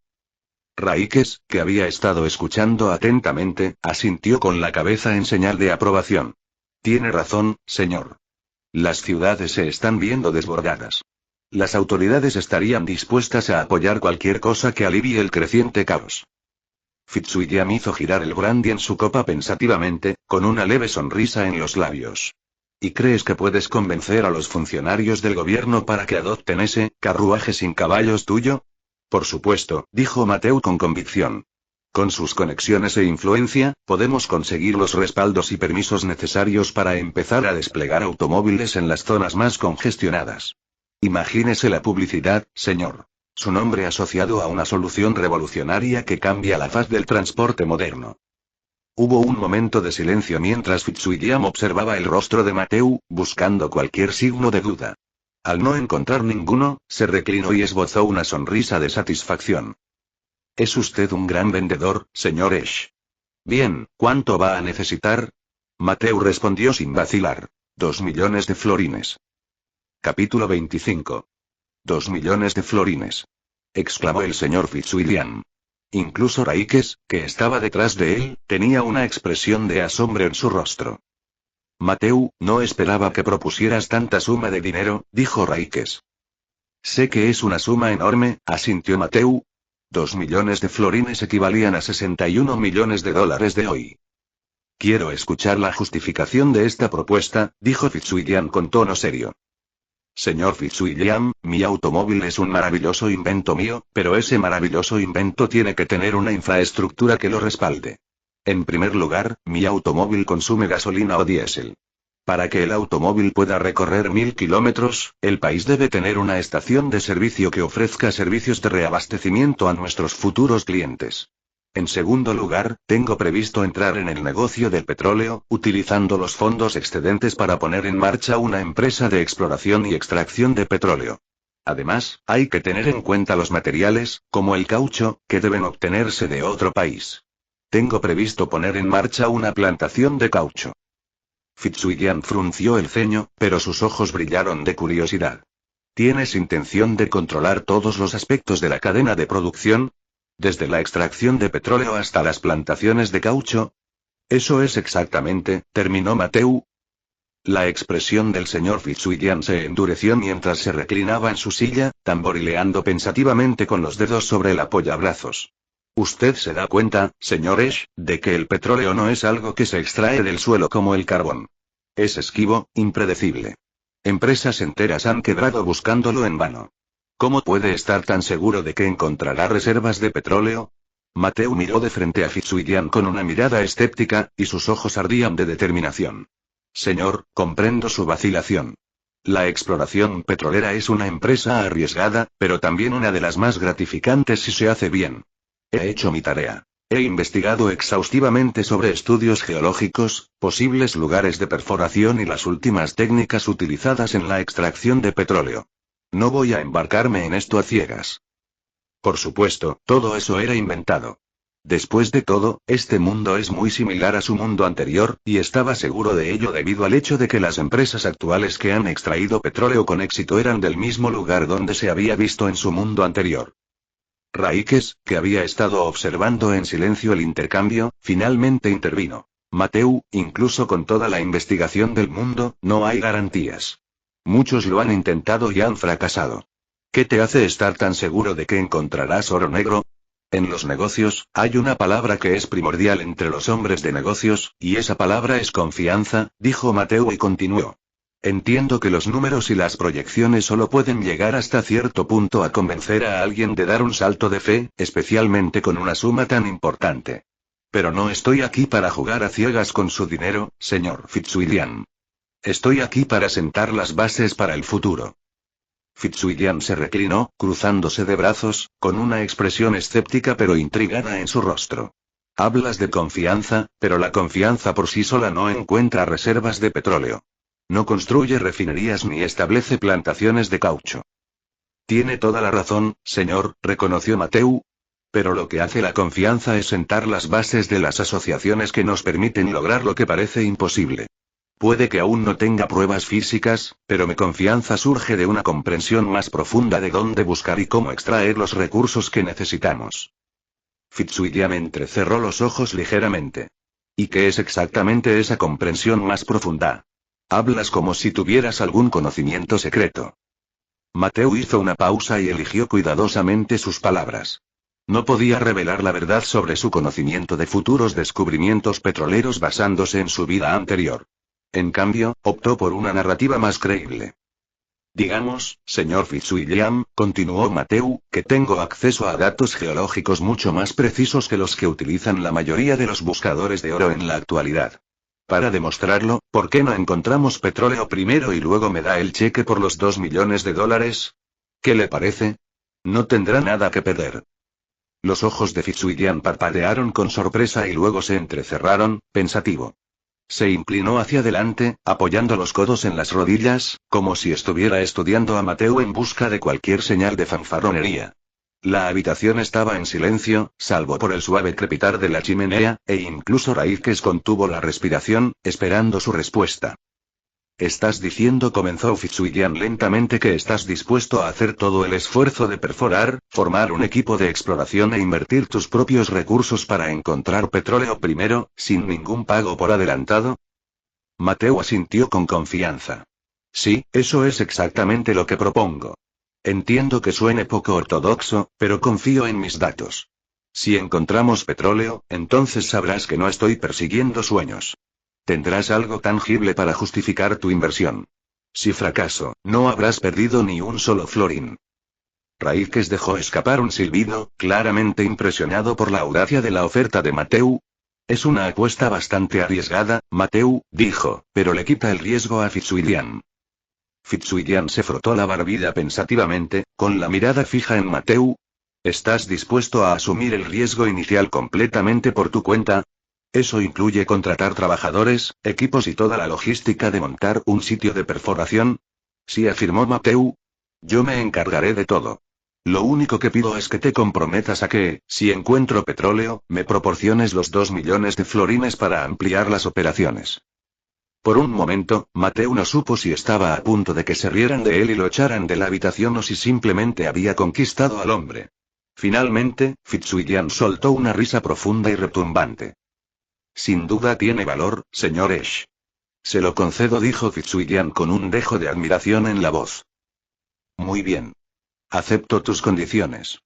Raíques, que había estado escuchando atentamente, asintió con la cabeza en señal de aprobación. Tiene razón, señor. Las ciudades se están viendo desbordadas. Las autoridades estarían dispuestas a apoyar cualquier cosa que alivie el creciente caos. Fitzwilliam hizo girar el brandy en su copa pensativamente, con una leve sonrisa en los labios. ¿Y crees que puedes convencer a los funcionarios del gobierno para que adopten ese carruaje sin caballos tuyo? Por supuesto, dijo Mateu con convicción. Con sus conexiones e influencia, podemos conseguir los respaldos y permisos necesarios para empezar a desplegar automóviles en las zonas más congestionadas. Imagínese la publicidad, señor. Su nombre asociado a una solución revolucionaria que cambia la faz del transporte moderno. Hubo un momento de silencio mientras Fitzwilliam observaba el rostro de Mateu, buscando cualquier signo de duda. Al no encontrar ninguno, se reclinó y esbozó una sonrisa de satisfacción. Es usted un gran vendedor, señor Esch. Bien, ¿cuánto va a necesitar? Mateu respondió sin vacilar. 2 millones de florines. Capítulo 25. 2 millones de florines. Exclamó el señor Fitzwilliam. Incluso Raíques, que estaba detrás de él, tenía una expresión de asombro en su rostro. Mateu, no esperaba que propusieras tanta suma de dinero, dijo Raíques. Sé que es una suma enorme, asintió Mateu. 2 millones de florines equivalían a 61 millones de dólares de hoy. Quiero escuchar la justificación de esta propuesta, dijo Fitzwilliam con tono serio. Señor Fitzwilliam, mi automóvil es un maravilloso invento mío, pero ese maravilloso invento tiene que tener una infraestructura que lo respalde. En primer lugar, mi automóvil consume gasolina o diésel. Para que el automóvil pueda recorrer 1000 kilómetros, el país debe tener una estación de servicio que ofrezca servicios de reabastecimiento a nuestros futuros clientes. En segundo lugar, tengo previsto entrar en el negocio del petróleo, utilizando los fondos excedentes para poner en marcha una empresa de exploración y extracción de petróleo. Además, hay que tener en cuenta los materiales, como el caucho, que deben obtenerse de otro país. Tengo previsto poner en marcha una plantación de caucho. Fitzwilliam frunció el ceño, pero sus ojos brillaron de curiosidad. ¿Tienes intención de controlar todos los aspectos de la cadena de producción? Desde la extracción de petróleo hasta las plantaciones de caucho. Eso es exactamente, terminó Mateu. La expresión del señor Fitzwilliam se endureció mientras se reclinaba en su silla, tamborileando pensativamente con los dedos sobre el apoyabrazos. Usted se da cuenta, señor Esch, de que el petróleo no es algo que se extrae del suelo como el carbón. Es esquivo, impredecible. Empresas enteras han quebrado buscándolo en vano. ¿Cómo puede estar tan seguro de que encontrará reservas de petróleo? Mateu miró de frente a Fitzwilliam con una mirada escéptica, y sus ojos ardían de determinación. Señor, comprendo su vacilación. La exploración petrolera es una empresa arriesgada, pero también una de las más gratificantes si se hace bien. He hecho mi tarea. He investigado exhaustivamente sobre estudios geológicos, posibles lugares de perforación y las últimas técnicas utilizadas en la extracción de petróleo. No voy a embarcarme en esto a ciegas. Por supuesto, todo eso era inventado. Después de todo, este mundo es muy similar a su mundo anterior, y estaba seguro de ello debido al hecho de que las empresas actuales que han extraído petróleo con éxito eran del mismo lugar donde se había visto en su mundo anterior. Raíques, que había estado observando en silencio el intercambio, finalmente intervino. Mateu, incluso con toda la investigación del mundo, no hay garantías. Muchos lo han intentado y han fracasado. ¿Qué te hace estar tan seguro de que encontrarás oro negro? En los negocios, hay una palabra que es primordial entre los hombres de negocios, y esa palabra es confianza, dijo Mateu y continuó. Entiendo que los números y las proyecciones solo pueden llegar hasta cierto punto a convencer a alguien de dar un salto de fe, especialmente con una suma tan importante. Pero no estoy aquí para jugar a ciegas con su dinero, señor Fitzwilliam. Estoy aquí para sentar las bases para el futuro. Fitzwilliam se reclinó, cruzándose de brazos, con una expresión escéptica pero intrigada en su rostro. Hablas de confianza, pero la confianza por sí sola no encuentra reservas de petróleo. No construye refinerías ni establece plantaciones de caucho. Tiene toda la razón, señor, reconoció Mateu. Pero lo que hace la confianza es sentar las bases de las asociaciones que nos permiten lograr lo que parece imposible. Puede que aún no tenga pruebas físicas, pero mi confianza surge de una comprensión más profunda de dónde buscar y cómo extraer los recursos que necesitamos. Fitzwilliam entrecerró los ojos ligeramente. ¿Y qué es exactamente esa comprensión más profunda? Hablas como si tuvieras algún conocimiento secreto. Mateu hizo una pausa y eligió cuidadosamente sus palabras. No podía revelar la verdad sobre su conocimiento de futuros descubrimientos petroleros basándose en su vida anterior. En cambio, optó por una narrativa más creíble. Digamos, señor Fitzwilliam, continuó Mateu, que tengo acceso a datos geológicos mucho más precisos que los que utilizan la mayoría de los buscadores de oro en la actualidad. Para demostrarlo, ¿por qué no encontramos petróleo primero y luego me da el cheque por los $2 millones? ¿Qué le parece? No tendrá nada que perder. Los ojos de Fitzwilliam parpadearon con sorpresa y luego se entrecerraron, pensativo. Se inclinó hacia adelante, apoyando los codos en las rodillas, como si estuviera estudiando a Mateu en busca de cualquier señal de fanfarronería. La habitación estaba en silencio, salvo por el suave crepitar de la chimenea, e incluso Raíces contuvo la respiración, esperando su respuesta. «Estás diciendo», comenzó Fitzwilliam lentamente, «que estás dispuesto a hacer todo el esfuerzo de perforar, formar un equipo de exploración e invertir tus propios recursos para encontrar petróleo primero, sin ningún pago por adelantado». Mateu asintió con confianza. «Sí, eso es exactamente lo que propongo. Entiendo que suene poco ortodoxo, pero confío en mis datos. Si encontramos petróleo, entonces sabrás que no estoy persiguiendo sueños. Tendrás algo tangible para justificar tu inversión. Si fracaso, no habrás perdido ni un solo florín». Raíces dejó escapar un silbido, claramente impresionado por la audacia de la oferta de Mateu. «Es una apuesta bastante arriesgada, Mateu», dijo, «pero le quita el riesgo a Fitzwilliam». Fitzwilliam se frotó la barbilla pensativamente, con la mirada fija en Mateu. «¿Estás dispuesto a asumir el riesgo inicial completamente por tu cuenta? Eso incluye contratar trabajadores, equipos y toda la logística de montar un sitio de perforación». «Sí», afirmó Mateu. «Yo me encargaré de todo. Lo único que pido es que te comprometas a que, si encuentro petróleo, me proporciones los $2 millones para ampliar las operaciones». Por un momento, Mateu no supo si estaba a punto de que se rieran de él y lo echaran de la habitación o si simplemente había conquistado al hombre. Finalmente, Fitzwilliam soltó una risa profunda y retumbante. «Sin duda tiene valor, señor Esch». «Se lo concedo», dijo Fitzwilliam con un dejo de admiración en la voz. «Muy bien. Acepto tus condiciones».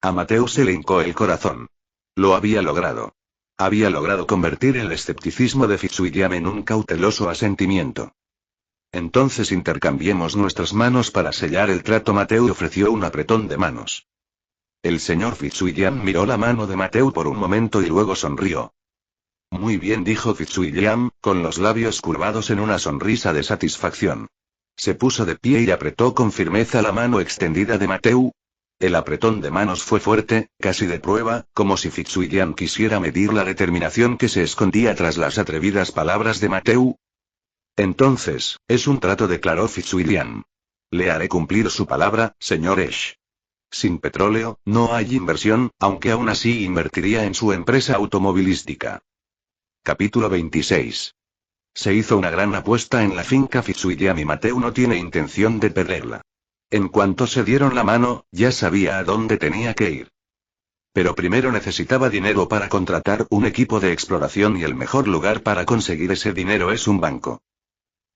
A Mateu se le hincó el corazón. Lo había logrado. Había logrado convertir el escepticismo de Fitzwilliam en un cauteloso asentimiento. «Entonces intercambiemos nuestras manos para sellar el trato». Mateu ofreció un apretón de manos. El señor Fitzwilliam miró la mano de Mateu por un momento y luego sonrió. «Muy bien», dijo Fitzwilliam, con los labios curvados en una sonrisa de satisfacción. Se puso de pie y apretó con firmeza la mano extendida de Mateu. El apretón de manos fue fuerte, casi de prueba, como si Fitzwilliam quisiera medir la determinación que se escondía tras las atrevidas palabras de Mateu. «Entonces, es un trato», declaró Fitzwilliam. «Le haré cumplir su palabra, señor Esch. Sin petróleo, no hay inversión, aunque aún así invertiría en su empresa automovilística». Capítulo 26. Se hizo una gran apuesta en la finca Fitzwilliam y Mateu no tiene intención de perderla. En cuanto se dieron la mano, ya sabía a dónde tenía que ir. Pero primero necesitaba dinero para contratar un equipo de exploración y el mejor lugar para conseguir ese dinero es un banco.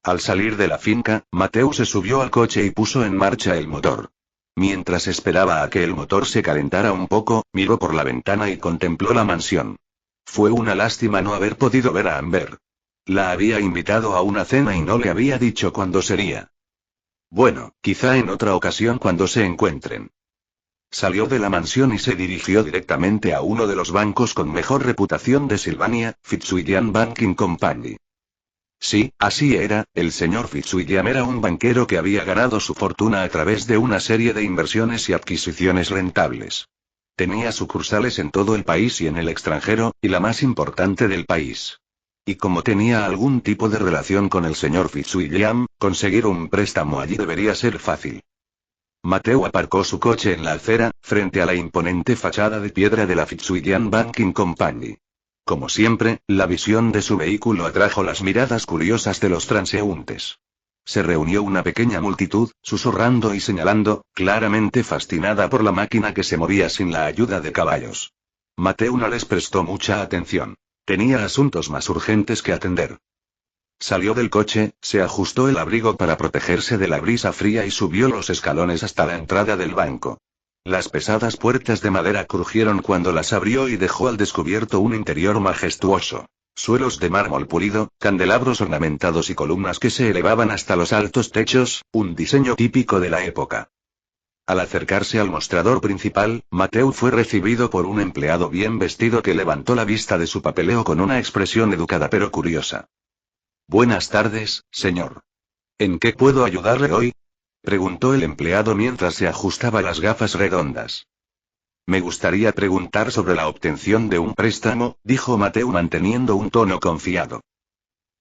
Al salir de la finca, Mateu se subió al coche y puso en marcha el motor. Mientras esperaba a que el motor se calentara un poco, miró por la ventana y contempló la mansión. Fue una lástima no haber podido ver a Amber. La había invitado a una cena y no le había dicho cuándo sería. Bueno, quizá en otra ocasión cuando se encuentren. Salió de la mansión y se dirigió directamente a uno de los bancos con mejor reputación de Silvania, Fitzwilliam Banking Company. Sí, así era, el señor Fitzwilliam era un banquero que había ganado su fortuna a través de una serie de inversiones y adquisiciones rentables. Tenía sucursales en todo el país y en el extranjero, y la más importante del país. Y como tenía algún tipo de relación con el señor Fitzwilliam, conseguir un préstamo allí debería ser fácil. Mateo aparcó su coche en la acera, frente a la imponente fachada de piedra de la Fitzwilliam Banking Company. Como siempre, la visión de su vehículo atrajo las miradas curiosas de los transeúntes. Se reunió una pequeña multitud, susurrando y señalando, claramente fascinada por la máquina que se movía sin la ayuda de caballos. Mateo no les prestó mucha atención. Tenía asuntos más urgentes que atender. Salió del coche, se ajustó el abrigo para protegerse de la brisa fría y subió los escalones hasta la entrada del banco. Las pesadas puertas de madera crujieron cuando las abrió y dejó al descubierto un interior majestuoso. Suelos de mármol pulido, candelabros ornamentados y columnas que se elevaban hasta los altos techos, un diseño típico de la época. Al acercarse al mostrador principal, Mateo fue recibido por un empleado bien vestido que levantó la vista de su papeleo con una expresión educada pero curiosa. Buenas tardes, señor. ¿En qué puedo ayudarle hoy? Preguntó el empleado mientras se ajustaba las gafas redondas. Me gustaría preguntar sobre la obtención de un préstamo, dijo Mateo manteniendo un tono confiado.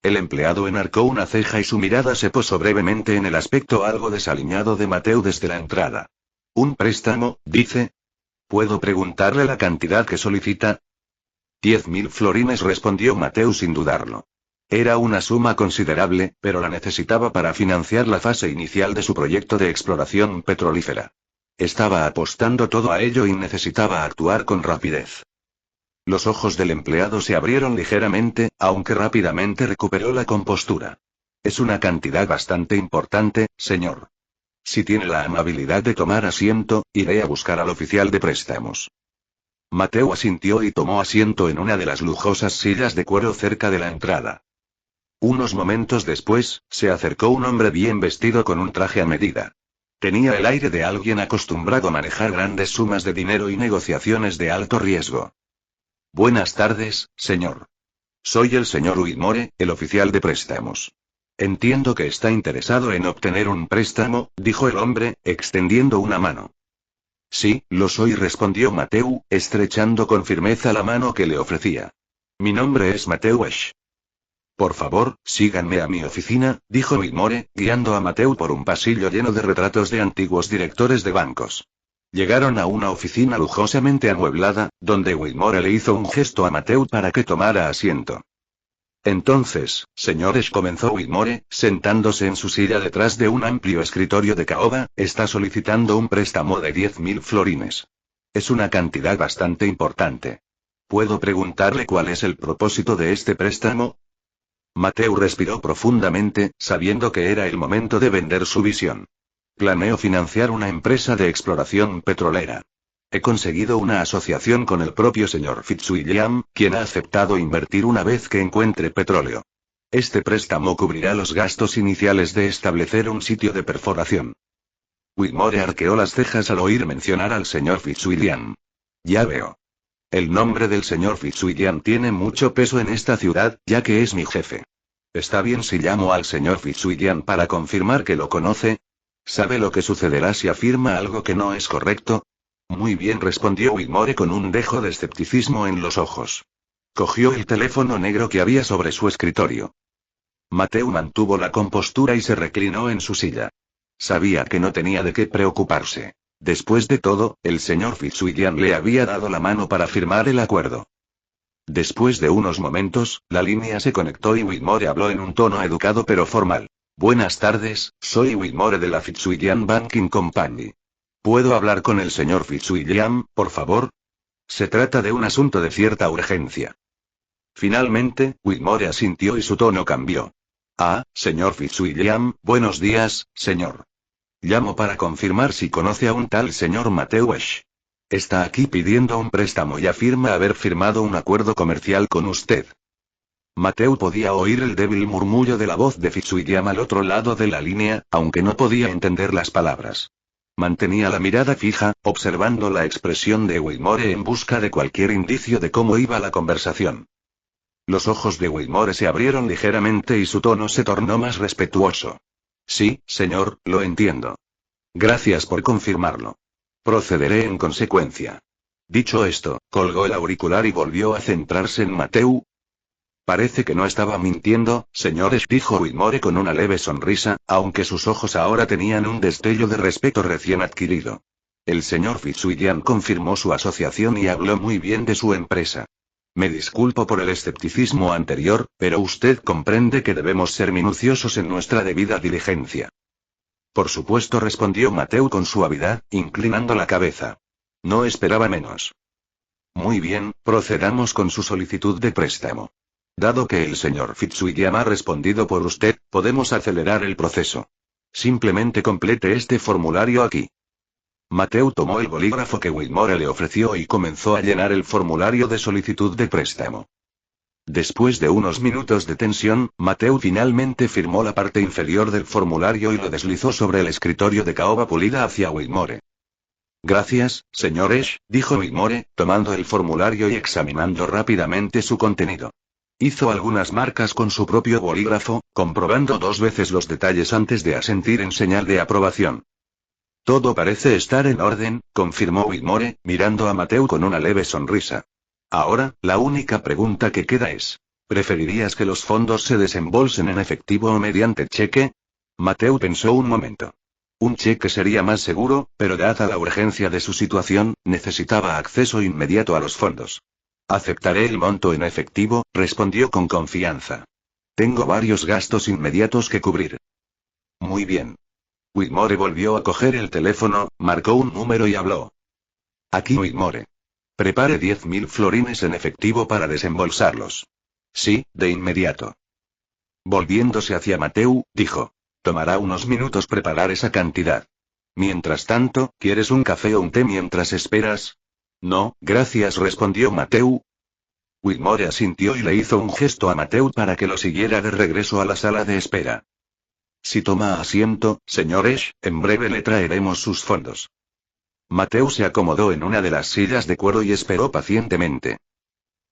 El empleado enarcó una ceja y su mirada se posó brevemente en el aspecto algo desaliñado de Mateo desde la entrada. ¿Un préstamo, dice? ¿Puedo preguntarle la cantidad que solicita? 10.000 florines, respondió Mateo sin dudarlo. Era una suma considerable, pero la necesitaba para financiar la fase inicial de su proyecto de exploración petrolífera. Estaba apostando todo a ello y necesitaba actuar con rapidez. Los ojos del empleado se abrieron ligeramente, aunque rápidamente recuperó la compostura. Es una cantidad bastante importante, señor. Si tiene la amabilidad de tomar asiento, iré a buscar al oficial de préstamos. Mateo asintió y tomó asiento en una de las lujosas sillas de cuero cerca de la entrada. Unos momentos después, se acercó un hombre bien vestido con un traje a medida. Tenía el aire de alguien acostumbrado a manejar grandes sumas de dinero y negociaciones de alto riesgo. Buenas tardes, señor. Soy el señor Whitmore, el oficial de préstamos. Entiendo que está interesado en obtener un préstamo, dijo el hombre, extendiendo una mano. Sí, lo soy, respondió Mateo, estrechando con firmeza la mano que le ofrecía. Mi nombre es Mateo Esch. Por favor, síganme a mi oficina, dijo Whitmore, guiando a Mateo por un pasillo lleno de retratos de antiguos directores de bancos. Llegaron a una oficina lujosamente amueblada, donde Whitmore le hizo un gesto a Mateo para que tomara asiento. Entonces, señores, comenzó Whitmore, sentándose en su silla detrás de un amplio escritorio de caoba, está solicitando un préstamo de 10.000 florines. Es una cantidad bastante importante. ¿Puedo preguntarle cuál es el propósito de este préstamo? Mateo respiró profundamente, sabiendo que era el momento de vender su visión. Planeo financiar una empresa de exploración petrolera. He conseguido una asociación con el propio señor Fitzwilliam, quien ha aceptado invertir una vez que encuentre petróleo. Este préstamo cubrirá los gastos iniciales de establecer un sitio de perforación. Whitmore arqueó las cejas al oír mencionar al señor Fitzwilliam. Ya veo. El nombre del señor Fitzwilliam tiene mucho peso en esta ciudad, ya que es mi jefe. ¿Está bien si llamo al señor Fitzwilliam para confirmar que lo conoce? ¿Sabe lo que sucederá si afirma algo que no es correcto? Muy bien, respondió Whitmore con un dejo de escepticismo en los ojos. Cogió el teléfono negro que había sobre su escritorio. Mateo mantuvo la compostura y se reclinó en su silla. Sabía que no tenía de qué preocuparse. Después de todo, el señor Fitzwilliam le había dado la mano para firmar el acuerdo. Después de unos momentos, la línea se conectó y Whitmore habló en un tono educado pero formal. Buenas tardes, soy Whitmore de la Fitzwilliam Banking Company. ¿Puedo hablar con el señor Fitzwilliam, por favor? Se trata de un asunto de cierta urgencia. Finalmente, Whitmore asintió y su tono cambió. Ah, señor Fitzwilliam, buenos días, señor. Llamo para confirmar si conoce a un tal señor Mateo Esch. Está aquí pidiendo un préstamo y afirma haber firmado un acuerdo comercial con usted. Mateo podía oír el débil murmullo de la voz de Fitzwilliam al otro lado de la línea, aunque no podía entender las palabras. Mantenía la mirada fija, observando la expresión de Whitmore en busca de cualquier indicio de cómo iba la conversación. Los ojos de Wilmore se abrieron ligeramente y su tono se tornó más respetuoso. Sí, señor, lo entiendo. Gracias por confirmarlo. Procederé en consecuencia. Dicho esto, colgó el auricular y volvió a centrarse en Mateu. Parece que no estaba mintiendo, señores, dijo Wilmore con una leve sonrisa, aunque sus ojos ahora tenían un destello de respeto recién adquirido. El señor Fitzwilliam confirmó su asociación y habló muy bien de su empresa. Me disculpo por el escepticismo anterior, pero usted comprende que debemos ser minuciosos en nuestra debida diligencia. Por supuesto, respondió Mateu con suavidad, inclinando la cabeza. No esperaba menos. Muy bien, procedamos con su solicitud de préstamo. Dado que el señor Fitzwilliam ha respondido por usted, podemos acelerar el proceso. Simplemente complete este formulario aquí. Mateu tomó el bolígrafo que Wilmore le ofreció y comenzó a llenar el formulario de solicitud de préstamo. Después de unos minutos de tensión, Mateu finalmente firmó la parte inferior del formulario y lo deslizó sobre el escritorio de caoba pulida hacia Wilmore. Gracias, señor Esch, dijo Wilmore, tomando el formulario y examinando rápidamente su contenido. Hizo algunas marcas con su propio bolígrafo, comprobando 2 veces los detalles antes de asentir en señal de aprobación. Todo parece estar en orden, confirmó Wilmore, mirando a Mateu con una leve sonrisa. Ahora, la única pregunta que queda es: ¿preferirías que los fondos se desembolsen en efectivo o mediante cheque? Mateu pensó un momento. Un cheque sería más seguro, pero dada la urgencia de su situación, necesitaba acceso inmediato a los fondos. Aceptaré el monto en efectivo, respondió con confianza. Tengo varios gastos inmediatos que cubrir. Muy bien. Wilmore volvió a coger el teléfono, marcó un número y habló. Aquí Wilmore. Prepare 10.000 florines en efectivo para desembolsarlos. Sí, de inmediato. Volviéndose hacia Mateu, dijo. Tomará unos minutos preparar esa cantidad. Mientras tanto, ¿quieres un café o un té mientras esperas? No, gracias, respondió Mateu. Wilmore asintió y le hizo un gesto a Mateu para que lo siguiera de regreso a la sala de espera. Si toma asiento, señor Esch, en breve le traeremos sus fondos. Mateu se acomodó en una de las sillas de cuero y esperó pacientemente.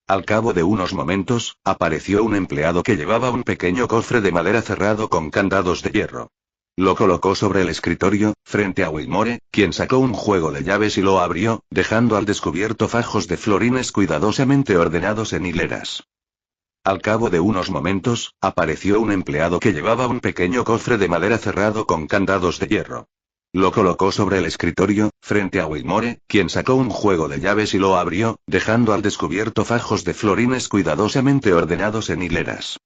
Al cabo de unos momentos, apareció un empleado que llevaba un pequeño cofre de madera cerrado con candados de hierro. Lo colocó sobre el escritorio, frente a Wilmore, quien sacó un juego de llaves y lo abrió, dejando al descubierto fajos de florines cuidadosamente ordenados en hileras. Al cabo de unos momentos, apareció un empleado que llevaba un pequeño cofre de madera cerrado con candados de hierro. Lo colocó sobre el escritorio, frente a Wilmore, quien sacó un juego de llaves y lo abrió, dejando al descubierto fajos de florines cuidadosamente ordenados en hileras.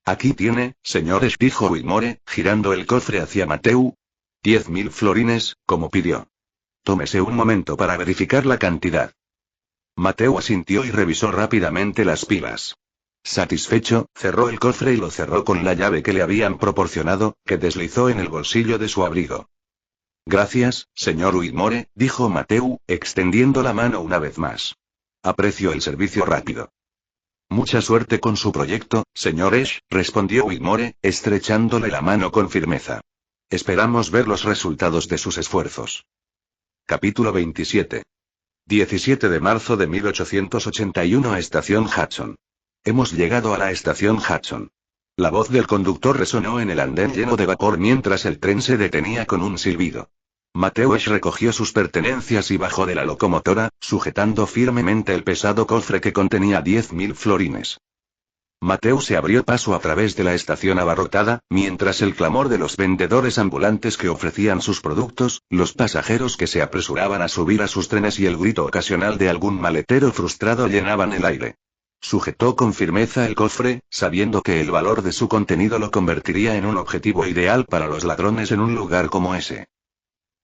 Aquí tiene, señores, dijo Wilmore, girando el cofre hacia Mateu. 10.000 florines, como pidió. Tómese un momento para verificar la cantidad. Mateu asintió y revisó rápidamente las pilas. Satisfecho, cerró el cofre y lo cerró con la llave que le habían proporcionado, que deslizó en el bolsillo de su abrigo. Gracias, señor Wilmore, dijo Mateu, extendiendo la mano una vez más. Aprecio el servicio rápido. Mucha suerte con su proyecto, señor Esch, respondió Wilmore, estrechándole la mano con firmeza. Esperamos ver los resultados de sus esfuerzos. Capítulo 27. 17 de marzo de 1881 a Estación Hudson. Hemos llegado a la estación Hudson. La voz del conductor resonó en el andén lleno de vapor mientras el tren se detenía con un silbido. Mateu Esch recogió sus pertenencias y bajó de la locomotora, sujetando firmemente el pesado cofre que contenía 10.000 florines. Mateu se abrió paso a través de la estación abarrotada, mientras el clamor de los vendedores ambulantes que ofrecían sus productos, los pasajeros que se apresuraban a subir a sus trenes y el grito ocasional de algún maletero frustrado llenaban el aire. Sujetó con firmeza el cofre, sabiendo que el valor de su contenido lo convertiría en un objetivo ideal para los ladrones en un lugar como ese.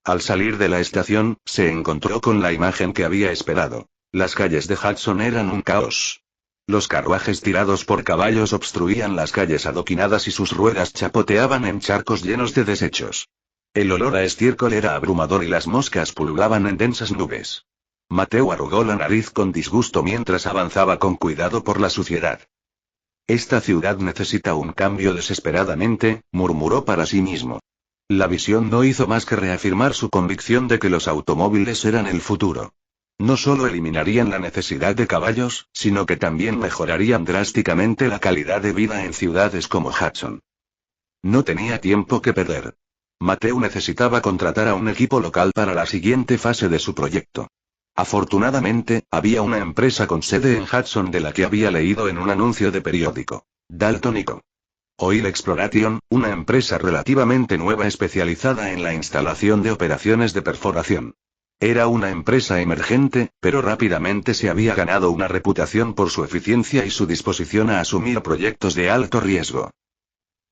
Al salir de la estación, se encontró con la imagen que había esperado. Las calles de Hudson eran un caos. Los carruajes tirados por caballos obstruían las calles adoquinadas y sus ruedas chapoteaban en charcos llenos de desechos. El olor a estiércol era abrumador y las moscas pululaban en densas nubes. Mateu arrugó la nariz con disgusto mientras avanzaba con cuidado por la suciedad. Esta ciudad necesita un cambio desesperadamente, murmuró para sí mismo. La visión no hizo más que reafirmar su convicción de que los automóviles eran el futuro. No solo eliminarían la necesidad de caballos, sino que también mejorarían drásticamente la calidad de vida en ciudades como Hudson. No tenía tiempo que perder. Mateu necesitaba contratar a un equipo local para la siguiente fase de su proyecto. Afortunadamente, había una empresa con sede en Hudson de la que había leído en un anuncio de periódico. Dalton & Co. Oil Exploration, una empresa relativamente nueva especializada en la instalación de operaciones de perforación. Era una empresa emergente, pero rápidamente se había ganado una reputación por su eficiencia y su disposición a asumir proyectos de alto riesgo.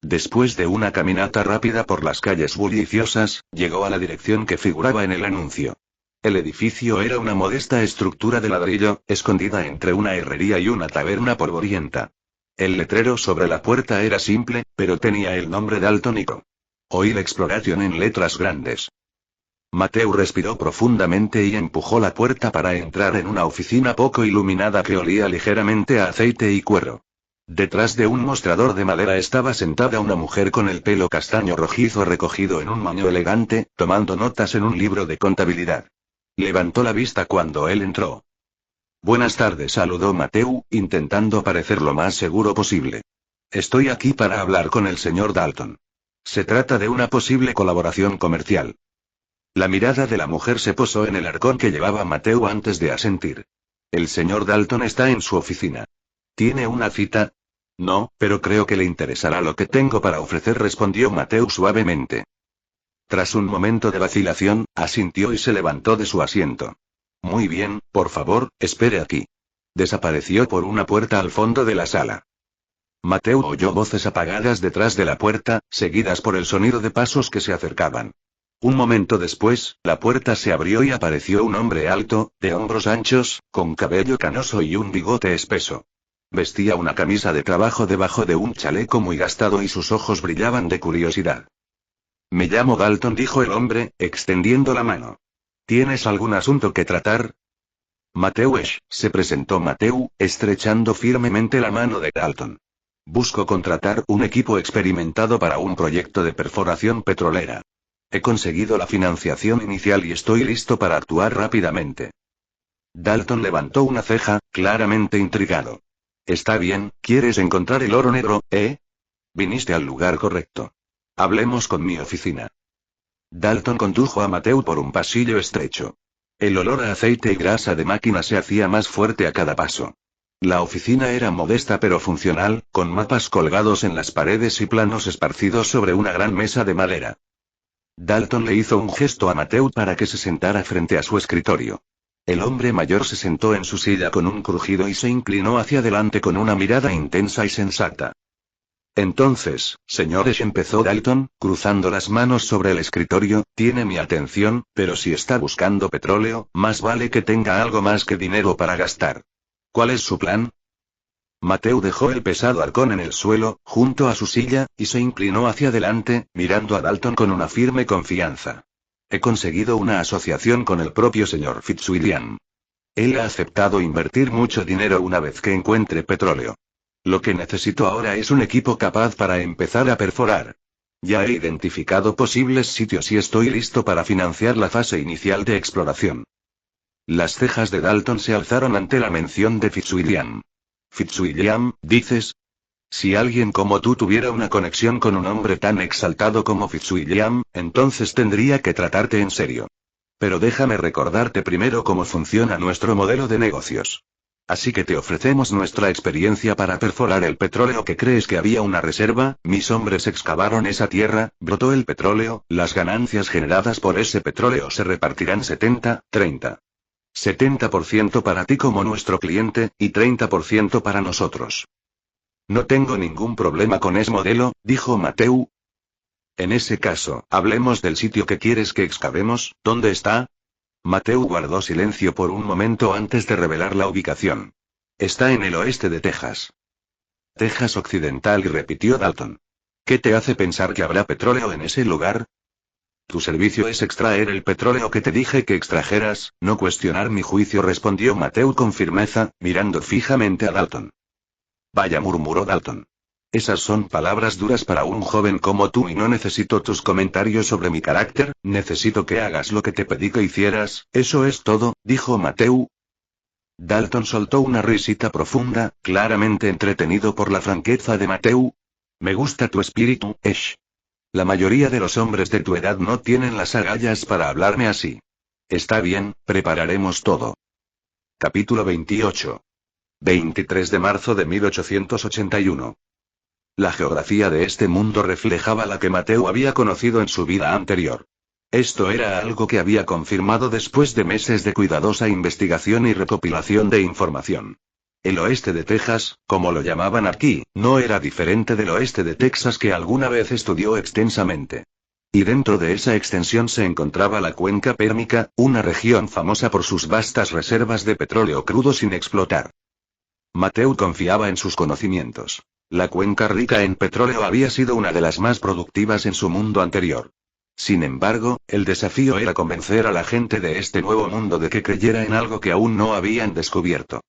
Después de una caminata rápida por las calles bulliciosas, llegó a la dirección que figuraba en el anuncio. El edificio era una modesta estructura de ladrillo, escondida entre una herrería y una taberna polvorienta. El letrero sobre la puerta era simple, pero tenía el nombre Dalton & Co. Oil Exploration en letras grandes. Mateu respiró profundamente y empujó la puerta para entrar en una oficina poco iluminada que olía ligeramente a aceite y cuero. Detrás de un mostrador de madera estaba sentada una mujer con el pelo castaño rojizo recogido en un moño elegante, tomando notas en un libro de contabilidad. Levantó la vista cuando él entró. Buenas tardes, saludó Mateu, intentando parecer lo más seguro posible. Estoy aquí para hablar con el señor Dalton. Se trata de una posible colaboración comercial. La mirada de la mujer se posó en el arcón que llevaba Mateu antes de asentir. El señor Dalton está en su oficina. ¿Tiene una cita? No, pero creo que le interesará lo que tengo para ofrecer, respondió Mateu suavemente. Tras un momento de vacilación, asintió y se levantó de su asiento. Muy bien, por favor, espere aquí. Desapareció por una puerta al fondo de la sala. Mateu oyó voces apagadas detrás de la puerta, seguidas por el sonido de pasos que se acercaban. Un momento después, la puerta se abrió y apareció un hombre alto, de hombros anchos, con cabello canoso y un bigote espeso. Vestía una camisa de trabajo debajo de un chaleco muy gastado y sus ojos brillaban de curiosidad. Me llamo Dalton, dijo el hombre, extendiendo la mano. ¿Tienes algún asunto que tratar? Mateu se presentó Mateu, estrechando firmemente la mano de Dalton. Busco contratar un equipo experimentado para un proyecto de perforación petrolera. He conseguido la financiación inicial y estoy listo para actuar rápidamente. Dalton levantó una ceja, claramente intrigado. Está bien, ¿quieres encontrar el oro negro, eh? Viniste al lugar correcto. Hablemos con mi oficina. Dalton condujo a Mateu por un pasillo estrecho. El olor a aceite y grasa de máquina se hacía más fuerte a cada paso. La oficina era modesta pero funcional, con mapas colgados en las paredes y planos esparcidos sobre una gran mesa de madera. Dalton le hizo un gesto a Mateu para que se sentara frente a su escritorio. El hombre mayor se sentó en su silla con un crujido y se inclinó hacia adelante con una mirada intensa y sensata. Entonces, señores, empezó Dalton, cruzando las manos sobre el escritorio, tiene mi atención, pero si está buscando petróleo, más vale que tenga algo más que dinero para gastar. ¿Cuál es su plan? Mateu dejó el pesado arcón en el suelo, junto a su silla, y se inclinó hacia adelante, mirando a Dalton con una firme confianza. He conseguido una asociación con el propio señor Fitzwilliam. Él ha aceptado invertir mucho dinero una vez que encuentre petróleo. Lo que necesito ahora es un equipo capaz para empezar a perforar. Ya he identificado posibles sitios y estoy listo para financiar la fase inicial de exploración. Las cejas de Dalton se alzaron ante la mención de Fitzwilliam. ¿Fitzwilliam, dices? Si alguien como tú tuviera una conexión con un hombre tan exaltado como Fitzwilliam, entonces tendría que tratarte en serio. Pero déjame recordarte primero cómo funciona nuestro modelo de negocios. Así que te ofrecemos nuestra experiencia para perforar el petróleo que crees que había una reserva, mis hombres excavaron esa tierra, brotó el petróleo, las ganancias generadas por ese petróleo se repartirán 70-30. 70% para ti como nuestro cliente, y 30% para nosotros. No tengo ningún problema con ese modelo, dijo Mateu. En ese caso, hablemos del sitio que quieres que excavemos, ¿dónde está? Mateu guardó silencio por un momento antes de revelar la ubicación. Está en el oeste de Texas. Texas Occidental, y repitió Dalton. ¿Qué te hace pensar que habrá petróleo en ese lugar? Tu servicio es extraer el petróleo que te dije que extrajeras, no cuestionar mi juicio, respondió Mateu con firmeza, mirando fijamente a Dalton. Vaya, murmuró Dalton. Esas son palabras duras para un joven como tú y no necesito tus comentarios sobre mi carácter, necesito que hagas lo que te pedí que hicieras, eso es todo, dijo Mateo. Dalton soltó una risita profunda, claramente entretenido por la franqueza de Mateo. Me gusta tu espíritu, Ash. La mayoría de los hombres de tu edad no tienen las agallas para hablarme así. Está bien, prepararemos todo. Capítulo 28. 23 de marzo de 1881. La geografía de este mundo reflejaba la que Mateo había conocido en su vida anterior. Esto era algo que había confirmado después de meses de cuidadosa investigación y recopilación de información. El oeste de Texas, como lo llamaban aquí, no era diferente del oeste de Texas que alguna vez estudió extensamente. Y dentro de esa extensión se encontraba la cuenca pérmica, una región famosa por sus vastas reservas de petróleo crudo sin explotar. Mateo confiaba en sus conocimientos. La cuenca rica en petróleo había sido una de las más productivas en su mundo anterior. Sin embargo, el desafío era convencer a la gente de este nuevo mundo de que creyera en algo que aún no habían descubierto.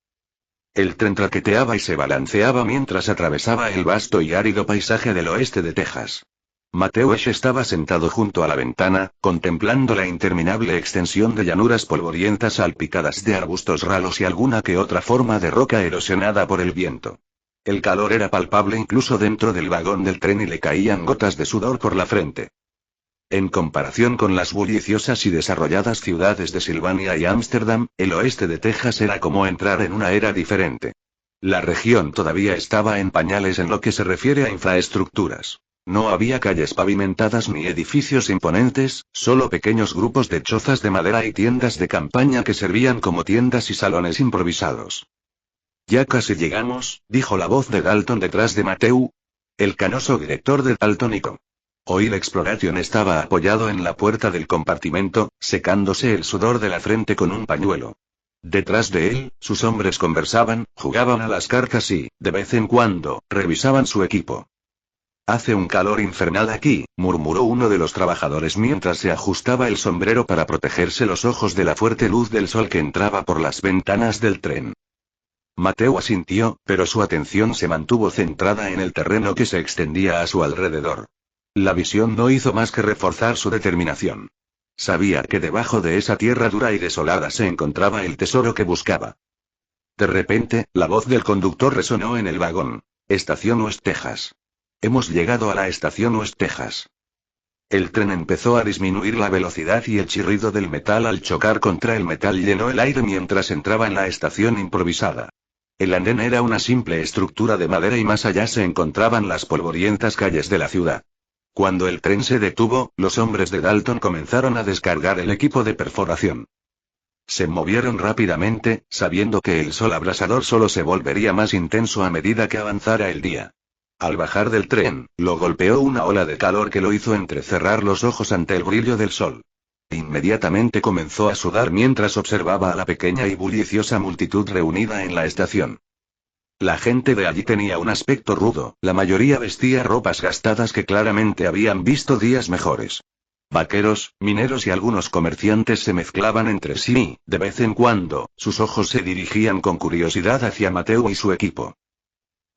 El tren traqueteaba y se balanceaba mientras atravesaba el vasto y árido paisaje del oeste de Texas. Mateo Ash estaba sentado junto a la ventana, contemplando la interminable extensión de llanuras polvorientas salpicadas de arbustos ralos y alguna que otra forma de roca erosionada por el viento. El calor era palpable incluso dentro del vagón del tren y le caían gotas de sudor por la frente. En comparación con las bulliciosas y desarrolladas ciudades de Sylvania y Ámsterdam, el oeste de Texas era como entrar en una era diferente. La región todavía estaba en pañales en lo que se refiere a infraestructuras. No había calles pavimentadas ni edificios imponentes, solo pequeños grupos de chozas de madera y tiendas de campaña que servían como tiendas y salones improvisados. Ya casi llegamos, dijo la voz de Dalton detrás de Mateo. El canoso director de Dalton y Co. Oil Exploration estaba apoyado en la puerta del compartimento, secándose el sudor de la frente con un pañuelo. Detrás de él, sus hombres conversaban, jugaban a las cartas y, de vez en cuando, revisaban su equipo. Hace un calor infernal aquí, murmuró uno de los trabajadores mientras se ajustaba el sombrero para protegerse los ojos de la fuerte luz del sol que entraba por las ventanas del tren. Mateo asintió, pero su atención se mantuvo centrada en el terreno que se extendía a su alrededor. La visión no hizo más que reforzar su determinación. Sabía que debajo de esa tierra dura y desolada se encontraba el tesoro que buscaba. De repente, la voz del conductor resonó en el vagón. Estación West Texas. Hemos llegado a la estación West Texas. El tren empezó a disminuir la velocidad y el chirrido del metal al chocar contra el metal llenó el aire mientras entraba en la estación improvisada. El andén era una simple estructura de madera y más allá se encontraban las polvorientas calles de la ciudad. Cuando el tren se detuvo, los hombres de Dalton comenzaron a descargar el equipo de perforación. Se movieron rápidamente, sabiendo que el sol abrasador solo se volvería más intenso a medida que avanzara el día. Al bajar del tren, lo golpeó una ola de calor que lo hizo entrecerrar los ojos ante el brillo del sol. Inmediatamente comenzó a sudar mientras observaba a la pequeña y bulliciosa multitud reunida en la estación. La gente de allí tenía un aspecto rudo, la mayoría vestía ropas gastadas que claramente habían visto días mejores. Vaqueros, mineros y algunos comerciantes se mezclaban entre sí y, de vez en cuando, sus ojos se dirigían con curiosidad hacia Mateo y su equipo.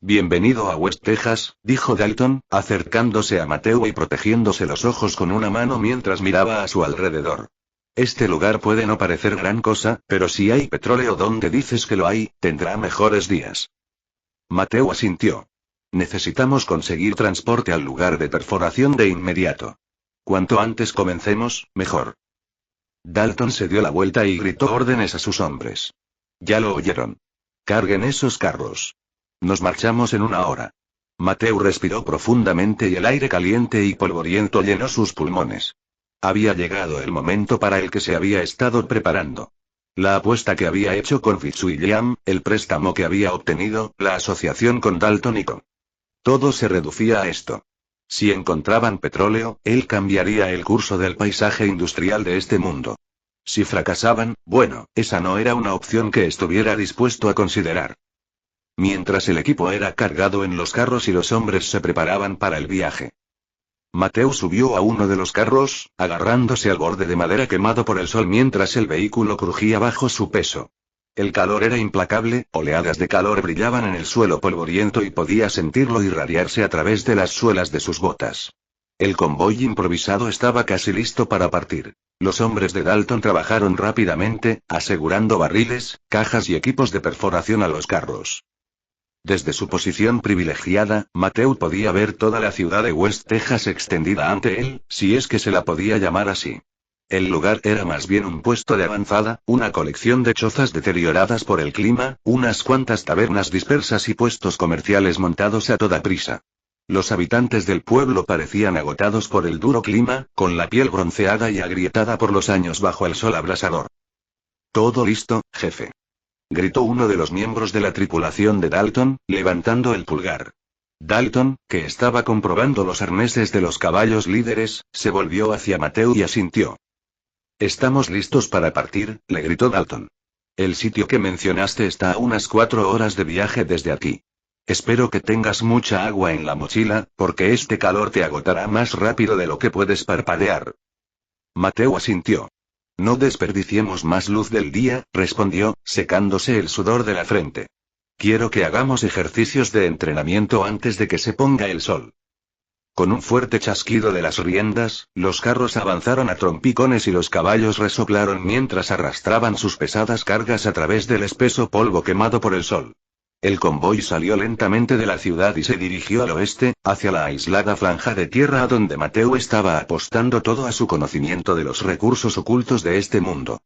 Bienvenido a West Texas, dijo Dalton, acercándose a Mateo y protegiéndose los ojos con una mano mientras miraba a su alrededor. Este lugar puede no parecer gran cosa, pero si hay petróleo donde dices que lo hay, tendrá mejores días. Mateo asintió. Necesitamos conseguir transporte al lugar de perforación de inmediato. Cuanto antes comencemos, mejor. Dalton se dio la vuelta y gritó órdenes a sus hombres. Ya lo oyeron. Carguen esos carros. Nos marchamos en una hora. Mateo respiró profundamente y el aire caliente y polvoriento llenó sus pulmones. Había llegado el momento para el que se había estado preparando. La apuesta que había hecho con Fitzwilliam, el préstamo que había obtenido, la asociación con Dalton y Co. Todo se reducía a esto. Si encontraban petróleo, él cambiaría el curso del paisaje industrial de este mundo. Si fracasaban, bueno, esa no era una opción que estuviera dispuesto a considerar. Mientras el equipo era cargado en los carros y los hombres se preparaban para el viaje. Mateo subió a uno de los carros, agarrándose al borde de madera quemado por el sol mientras el vehículo crujía bajo su peso. El calor era implacable, oleadas de calor brillaban en el suelo polvoriento y podía sentirlo irradiarse a través de las suelas de sus botas. El convoy improvisado estaba casi listo para partir. Los hombres de Dalton trabajaron rápidamente, asegurando barriles, cajas y equipos de perforación a los carros. Desde su posición privilegiada, Matthew podía ver toda la ciudad de West Texas extendida ante él, si es que se la podía llamar así. El lugar era más bien un puesto de avanzada, una colección de chozas deterioradas por el clima, unas cuantas tabernas dispersas y puestos comerciales montados a toda prisa. Los habitantes del pueblo parecían agotados por el duro clima, con la piel bronceada y agrietada por los años bajo el sol abrasador. «Todo listo, jefe», gritó uno de los miembros de la tripulación de Dalton, levantando el pulgar. Dalton, que estaba comprobando los arneses de los caballos líderes, se volvió hacia Matthew y asintió. «Estamos listos para partir», le gritó Dalton. «El sitio que mencionaste está a unas 4 horas de viaje desde aquí. Espero que tengas mucha agua en la mochila, porque este calor te agotará más rápido de lo que puedes parpadear». Matthew asintió. «No desperdiciemos más luz del día», respondió, secándose el sudor de la frente. «Quiero que hagamos ejercicios de entrenamiento antes de que se ponga el sol». Con un fuerte chasquido de las riendas, los carros avanzaron a trompicones y los caballos resoplaron mientras arrastraban sus pesadas cargas a través del espeso polvo quemado por el sol. El convoy salió lentamente de la ciudad y se dirigió al oeste, hacia la aislada franja de tierra a donde Matthew estaba apostando todo a su conocimiento de los recursos ocultos de este mundo.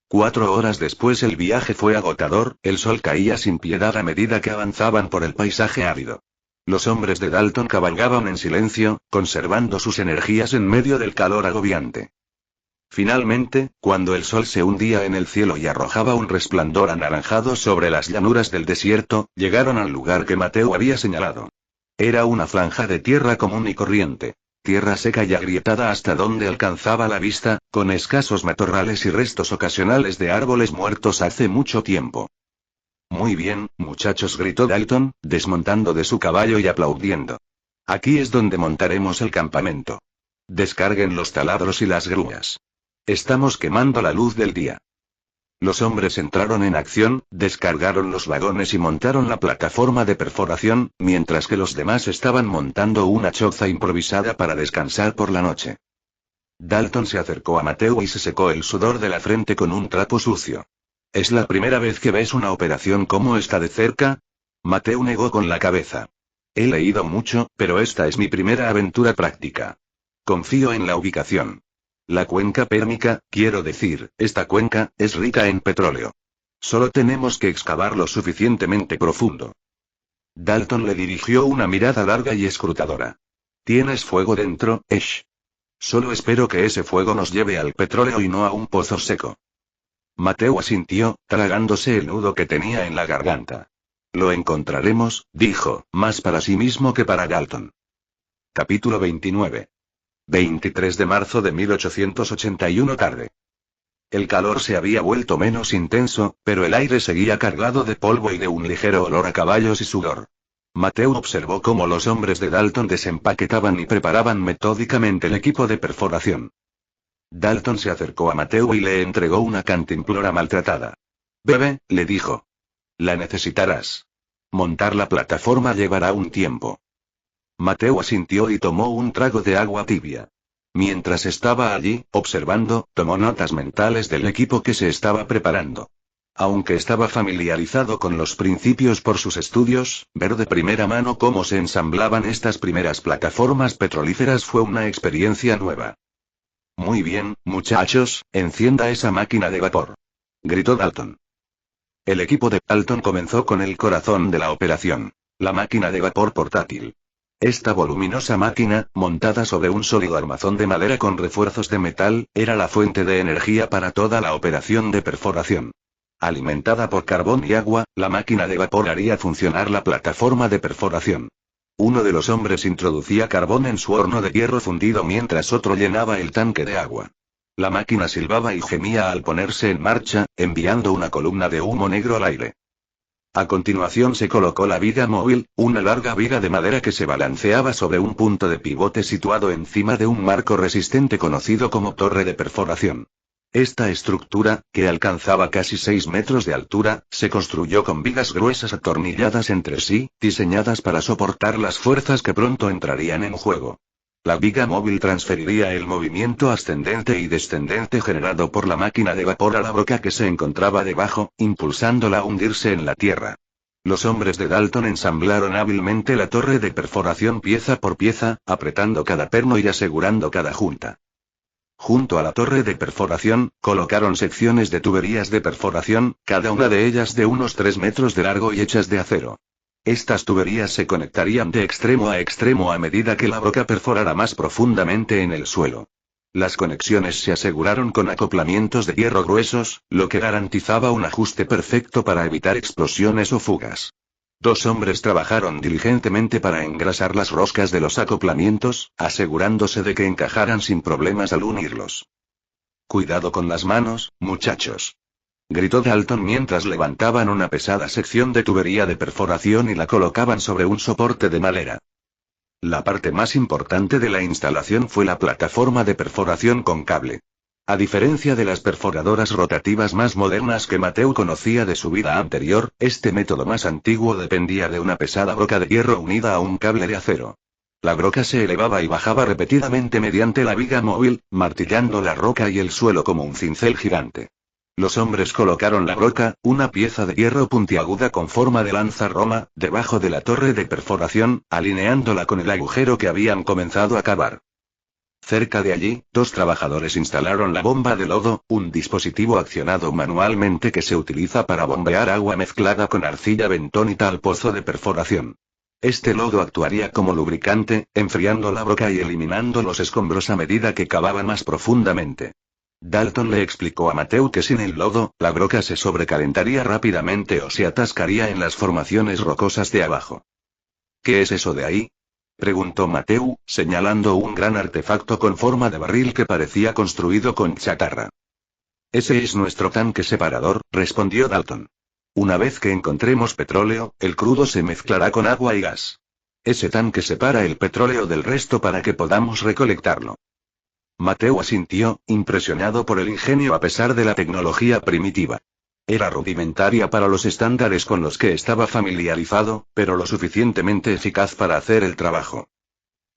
4 horas después el viaje fue agotador, el sol caía sin piedad a medida que avanzaban por el paisaje árido. Los hombres de Dalton cabalgaban en silencio, conservando sus energías en medio del calor agobiante. Finalmente, cuando el sol se hundía en el cielo y arrojaba un resplandor anaranjado sobre las llanuras del desierto, llegaron al lugar que Matthew había señalado. Era una franja de tierra común y corriente. Tierra seca y agrietada hasta donde alcanzaba la vista, con escasos matorrales y restos ocasionales de árboles muertos hace mucho tiempo. «Muy bien, muchachos», gritó Dalton, desmontando de su caballo y aplaudiendo. «Aquí es donde montaremos el campamento. Descarguen los taladros y las grúas. Estamos quemando la luz del día». Los hombres entraron en acción, descargaron los vagones y montaron la plataforma de perforación, mientras que los demás estaban montando una choza improvisada para descansar por la noche. Dalton se acercó a Matthew y se secó el sudor de la frente con un trapo sucio. «¿Es la primera vez que ves una operación como esta de cerca?» Matthew negó con la cabeza. «He leído mucho, pero esta es mi primera aventura práctica. Confío en la ubicación. La cuenca pérmica, quiero decir, esta cuenca, es rica en petróleo. Solo tenemos que excavar lo suficientemente profundo». Dalton le dirigió una mirada larga y escrutadora. «¿Tienes fuego dentro, Ash? Solo espero que ese fuego nos lleve al petróleo y no a un pozo seco». Matthew asintió, tragándose el nudo que tenía en la garganta. «Lo encontraremos», dijo, más para sí mismo que para Dalton. Capítulo 29. 23 de marzo de 1881 tarde. El calor se había vuelto menos intenso, pero el aire seguía cargado de polvo y de un ligero olor a caballos y sudor. Matthew observó cómo los hombres de Dalton desempaquetaban y preparaban metódicamente el equipo de perforación. Dalton se acercó a Matthew y le entregó una cantimplora maltratada. «Bebe», le dijo. «La necesitarás. Montar la plataforma llevará un tiempo». Matthew asintió y tomó un trago de agua tibia. Mientras estaba allí, observando, tomó notas mentales del equipo que se estaba preparando. Aunque estaba familiarizado con los principios por sus estudios, ver de primera mano cómo se ensamblaban estas primeras plataformas petrolíferas fue una experiencia nueva. «Muy bien, muchachos, encienda esa máquina de vapor», gritó Dalton. El equipo de Dalton comenzó con el corazón de la operación, la máquina de vapor portátil. Esta voluminosa máquina, montada sobre un sólido armazón de madera con refuerzos de metal, era la fuente de energía para toda la operación de perforación. Alimentada por carbón y agua, la máquina de vapor haría funcionar la plataforma de perforación. Uno de los hombres introducía carbón en su horno de hierro fundido mientras otro llenaba el tanque de agua. La máquina silbaba y gemía al ponerse en marcha, enviando una columna de humo negro al aire. A continuación se colocó la viga móvil, una larga viga de madera que se balanceaba sobre un punto de pivote situado encima de un marco resistente conocido como torre de perforación. Esta estructura, que alcanzaba casi 6 metros de altura, se construyó con vigas gruesas atornilladas entre sí, diseñadas para soportar las fuerzas que pronto entrarían en juego. La viga móvil transferiría el movimiento ascendente y descendente generado por la máquina de vapor a la broca que se encontraba debajo, impulsándola a hundirse en la tierra. Los hombres de Dalton ensamblaron hábilmente la torre de perforación pieza por pieza, apretando cada perno y asegurando cada junta. Junto a la torre de perforación, colocaron secciones de tuberías de perforación, cada una de ellas de unos 3 metros de largo y hechas de acero. Estas tuberías se conectarían de extremo a medida que la broca perforara más profundamente en el suelo. Las conexiones se aseguraron con acoplamientos de hierro gruesos, lo que garantizaba un ajuste perfecto para evitar explosiones o fugas. 2 hombres trabajaron diligentemente para engrasar las roscas de los acoplamientos, asegurándose de que encajaran sin problemas al unirlos. «Cuidado con las manos, muchachos», gritó Dalton mientras levantaban una pesada sección de tubería de perforación y la colocaban sobre un soporte de madera. La parte más importante de la instalación fue la plataforma de perforación con cable. A diferencia de las perforadoras rotativas más modernas que Mateu conocía de su vida anterior, este método más antiguo dependía de una pesada broca de hierro unida a un cable de acero. La broca se elevaba y bajaba repetidamente mediante la viga móvil, martillando la roca y el suelo como un cincel gigante. Los hombres colocaron la broca, una pieza de hierro puntiaguda con forma de lanza roma, debajo de la torre de perforación, alineándola con el agujero que habían comenzado a cavar. Cerca de allí, 2 trabajadores instalaron la bomba de lodo, un dispositivo accionado manualmente que se utiliza para bombear agua mezclada con arcilla bentónica al pozo de perforación. Este lodo actuaría como lubricante, enfriando la broca y eliminando los escombros a medida que cavaban más profundamente. Dalton le explicó a Mateu que sin el lodo, la broca se sobrecalentaría rápidamente o se atascaría en las formaciones rocosas de abajo. ¿Qué es eso de ahí?, preguntó Mateu, señalando un gran artefacto con forma de barril que parecía construido con chatarra. «Ese es nuestro tanque separador», respondió Dalton. «Una vez que encontremos petróleo, el crudo se mezclará con agua y gas. Ese tanque separa el petróleo del resto para que podamos recolectarlo». Mateu asintió, impresionado por el ingenio a pesar de la tecnología primitiva. Era rudimentaria para los estándares con los que estaba familiarizado, pero lo suficientemente eficaz para hacer el trabajo.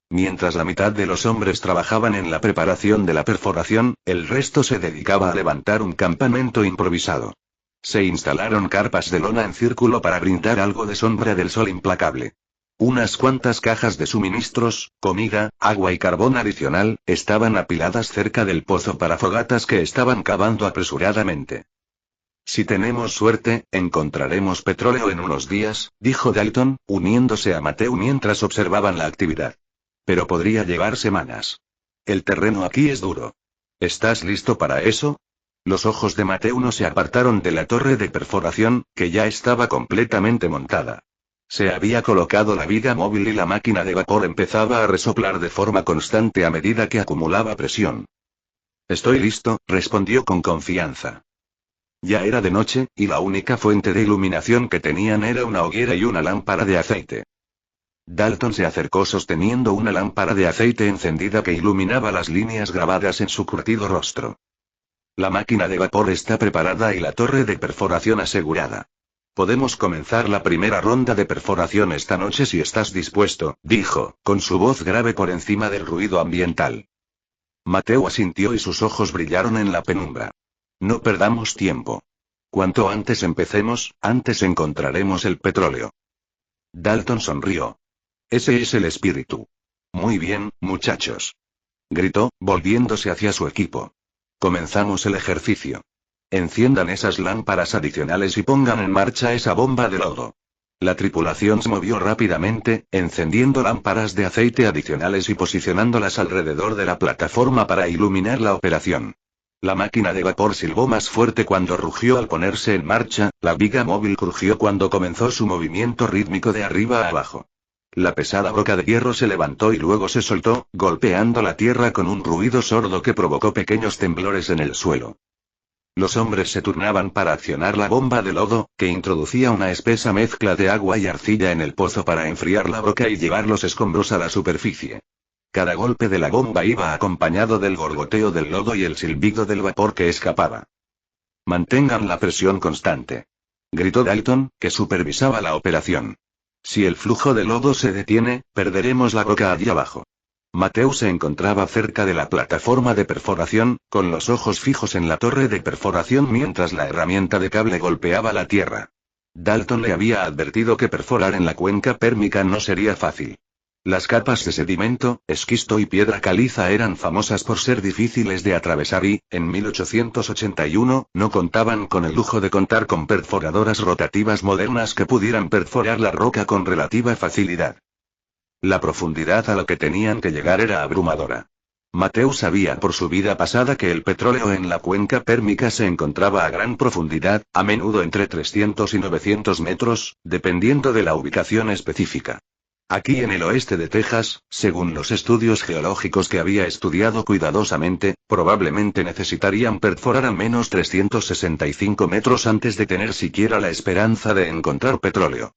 Mientras la mitad de los hombres trabajaban en la preparación de la perforación, el resto se dedicaba a levantar un campamento improvisado. Se instalaron carpas de lona en círculo para brindar algo de sombra del sol implacable. Unas cuantas cajas de suministros, comida, agua y carbón adicional, estaban apiladas cerca del pozo para fogatas que estaban cavando apresuradamente. «Si tenemos suerte, encontraremos petróleo en unos días», dijo Dalton, uniéndose a Mateu mientras observaban la actividad. «Pero podría llevar semanas. El terreno aquí es duro. ¿Estás listo para eso?» Los ojos de Mateu no se apartaron de la torre de perforación, que ya estaba completamente montada. Se había colocado la viga móvil y la máquina de vapor empezaba a resoplar de forma constante a medida que acumulaba presión. «Estoy listo», respondió con confianza. Ya era de noche, y la única fuente de iluminación que tenían era una hoguera y una lámpara de aceite. Dalton se acercó sosteniendo una lámpara de aceite encendida que iluminaba las líneas grabadas en su curtido rostro. «La máquina de vapor está preparada y la torre de perforación asegurada. Podemos comenzar la primera ronda de perforación esta noche si estás dispuesto», dijo, con su voz grave por encima del ruido ambiental. Mateu asintió y sus ojos brillaron en la penumbra. «No perdamos tiempo. Cuanto antes empecemos, antes encontraremos el petróleo». Dalton sonrió. «Ese es el espíritu. Muy bien, muchachos», gritó, volviéndose hacia su equipo. «Comenzamos el ejercicio. Enciendan esas lámparas adicionales y pongan en marcha esa bomba de lodo». La tripulación se movió rápidamente, encendiendo lámparas de aceite adicionales y posicionándolas alrededor de la plataforma para iluminar la operación. La máquina de vapor silbó más fuerte cuando rugió al ponerse en marcha, la viga móvil crujió cuando comenzó su movimiento rítmico de arriba a abajo. La pesada broca de hierro se levantó y luego se soltó, golpeando la tierra con un ruido sordo que provocó pequeños temblores en el suelo. Los hombres se turnaban para accionar la bomba de lodo, que introducía una espesa mezcla de agua y arcilla en el pozo para enfriar la broca y llevar los escombros a la superficie. Cada golpe de la bomba iba acompañado del gorgoteo del lodo y el silbido del vapor que escapaba. Mantengan la presión constante, gritó Dalton, que supervisaba la operación. Si el flujo de lodo se detiene, perderemos la roca allí abajo. Mateo se encontraba cerca de la plataforma de perforación, con los ojos fijos en la torre de perforación mientras la herramienta de cable golpeaba la tierra. Dalton le había advertido que perforar en la cuenca pérmica no sería fácil. Las capas de sedimento, esquisto y piedra caliza eran famosas por ser difíciles de atravesar y, en 1881, no contaban con el lujo de contar con perforadoras rotativas modernas que pudieran perforar la roca con relativa facilidad. La profundidad a la que tenían que llegar era abrumadora. Mateo sabía por su vida pasada que el petróleo en la cuenca pérmica se encontraba a gran profundidad, a menudo entre 300 y 900 metros, dependiendo de la ubicación específica. Aquí en el oeste de Texas, según los estudios geológicos que había estudiado cuidadosamente, probablemente necesitarían perforar al menos 365 metros antes de tener siquiera la esperanza de encontrar petróleo.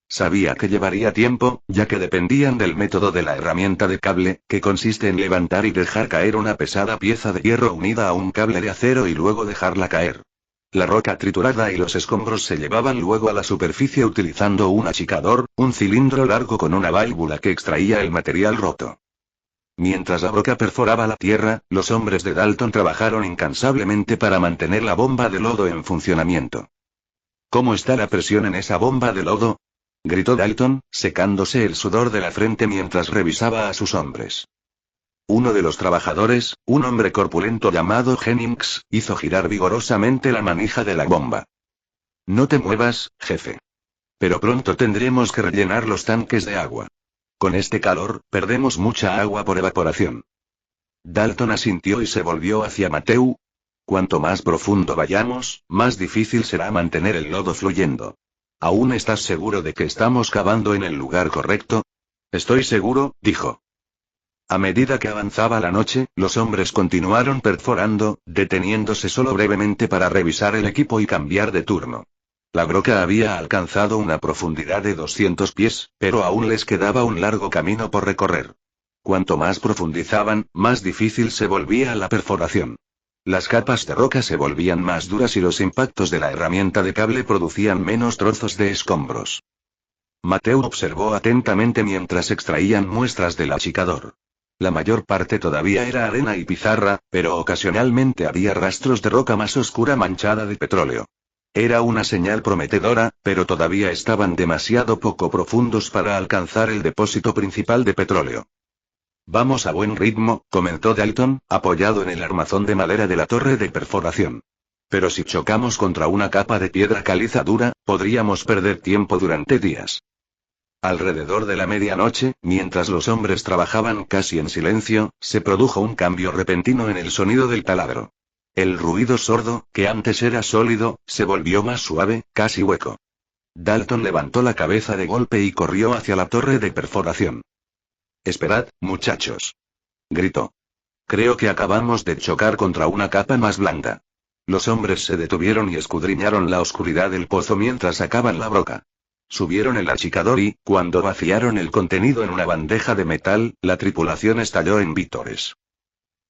Sabía que llevaría tiempo, ya que dependían del método de la herramienta de cable, que consiste en levantar y dejar caer una pesada pieza de hierro unida a un cable de acero y luego dejarla caer. La roca triturada y los escombros se llevaban luego a la superficie utilizando un achicador, un cilindro largo con una válvula que extraía el material roto. Mientras la roca perforaba la tierra, los hombres de Dalton trabajaron incansablemente para mantener la bomba de lodo en funcionamiento. ¿Cómo está la presión en esa bomba de lodo?, gritó Dalton, secándose el sudor de la frente mientras revisaba a sus hombres. Uno de los trabajadores, un hombre corpulento llamado Jennings, hizo girar vigorosamente la manija de la bomba. No te muevas, jefe. Pero pronto tendremos que rellenar los tanques de agua. Con este calor, perdemos mucha agua por evaporación. Dalton asintió y se volvió hacia Mateo. Cuanto más profundo vayamos, más difícil será mantener el lodo fluyendo. ¿Aún estás seguro de que estamos cavando en el lugar correcto? Estoy seguro, dijo. A medida que avanzaba la noche, los hombres continuaron perforando, deteniéndose solo brevemente para revisar el equipo y cambiar de turno. La roca había alcanzado una profundidad de 200 pies, pero aún les quedaba un largo camino por recorrer. Cuanto más profundizaban, más difícil se volvía la perforación. Las capas de roca se volvían más duras y los impactos de la herramienta de cable producían menos trozos de escombros. Mateo observó atentamente mientras extraían muestras del achicador. La mayor parte todavía era arena y pizarra, pero ocasionalmente había rastros de roca más oscura manchada de petróleo. Era una señal prometedora, pero todavía estaban demasiado poco profundos para alcanzar el depósito principal de petróleo. Vamos a buen ritmo, comentó Dalton, apoyado en el armazón de madera de la torre de perforación. Pero si chocamos contra una capa de piedra caliza dura, podríamos perder tiempo durante días. Alrededor de la medianoche, mientras los hombres trabajaban casi en silencio, se produjo un cambio repentino en el sonido del taladro. El ruido sordo, que antes era sólido, se volvió más suave, casi hueco. Dalton levantó la cabeza de golpe y corrió hacia la torre de perforación. «Esperad, muchachos», gritó. «Creo que acabamos de chocar contra una capa más blanda». Los hombres se detuvieron y escudriñaron la oscuridad del pozo mientras sacaban la broca. Subieron el achicador y, cuando vaciaron el contenido en una bandeja de metal, la tripulación estalló en vítores.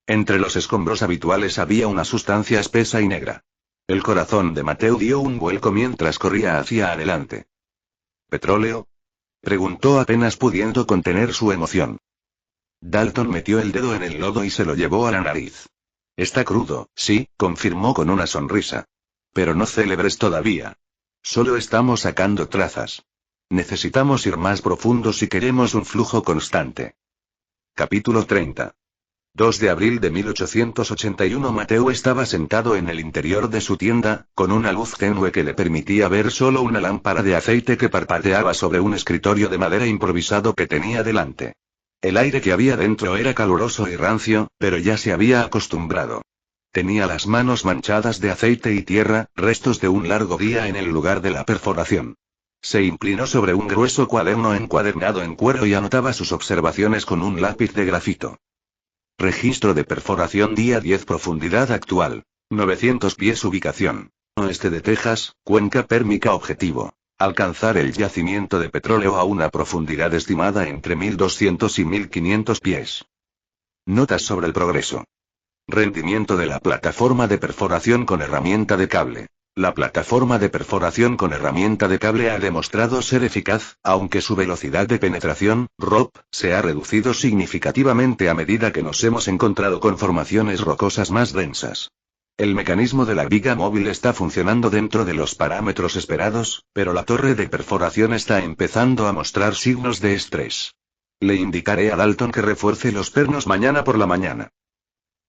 Entre los escombros habituales había una sustancia espesa y negra. El corazón de Mateo dio un vuelco mientras corría hacia adelante. ¿Petróleo?, preguntó apenas pudiendo contener su emoción. Dalton metió el dedo en el lodo y se lo llevó a la nariz. Está crudo, sí, confirmó con una sonrisa. Pero no célebres todavía. Solo estamos sacando trazas. Necesitamos ir más profundo si queremos un flujo constante. Capítulo 30. 2 de abril de 1881. Mateo estaba sentado en el interior de su tienda, con una luz tenue que le permitía ver solo una lámpara de aceite que parpadeaba sobre un escritorio de madera improvisado que tenía delante. El aire que había dentro era caluroso y rancio, pero ya se había acostumbrado. Tenía las manos manchadas de aceite y tierra, restos de un largo día en el lugar de la perforación. Se inclinó sobre un grueso cuaderno encuadernado en cuero y anotaba sus observaciones con un lápiz de grafito. Registro de perforación día 10, profundidad actual. 900 pies, ubicación. Oeste de Texas, cuenca pérmica objetivo. Alcanzar el yacimiento de petróleo a una profundidad estimada entre 1200 y 1500 pies. Notas sobre el progreso. Rendimiento de la plataforma de perforación con herramienta de cable. La plataforma de perforación con herramienta de cable ha demostrado ser eficaz, aunque su velocidad de penetración, ROP, se ha reducido significativamente a medida que nos hemos encontrado con formaciones rocosas más densas. El mecanismo de la viga móvil está funcionando dentro de los parámetros esperados, pero la torre de perforación está empezando a mostrar signos de estrés. Le indicaré a Dalton que refuerce los pernos mañana por la mañana.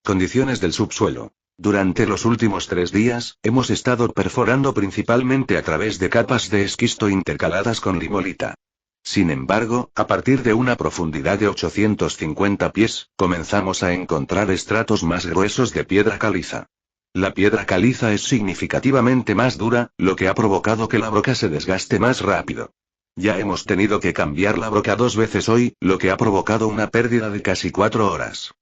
Condiciones del subsuelo. Durante los últimos 3 días, hemos estado perforando principalmente a través de capas de esquisto intercaladas con limolita. Sin embargo, a partir de una profundidad de 850 pies, comenzamos a encontrar estratos más gruesos de piedra caliza. La piedra caliza es significativamente más dura, lo que ha provocado que la broca se desgaste más rápido. Ya hemos tenido que cambiar la broca 2 veces hoy, lo que ha provocado una pérdida de casi 4 horas.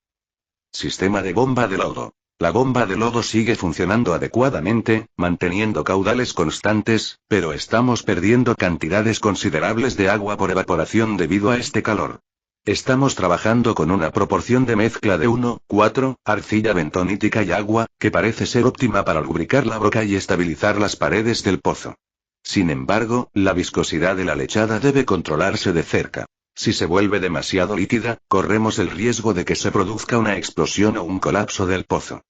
Sistema de bomba de lodo. La bomba de lodo sigue funcionando adecuadamente, manteniendo caudales constantes, pero estamos perdiendo cantidades considerables de agua por evaporación debido a este calor. Estamos trabajando con una proporción de mezcla de 1:4, arcilla bentonítica y agua, que parece ser óptima para lubricar la broca y estabilizar las paredes del pozo. Sin embargo, la viscosidad de la lechada debe controlarse de cerca. Si se vuelve demasiado líquida, corremos el riesgo de que se produzca una explosión o un colapso del pozo.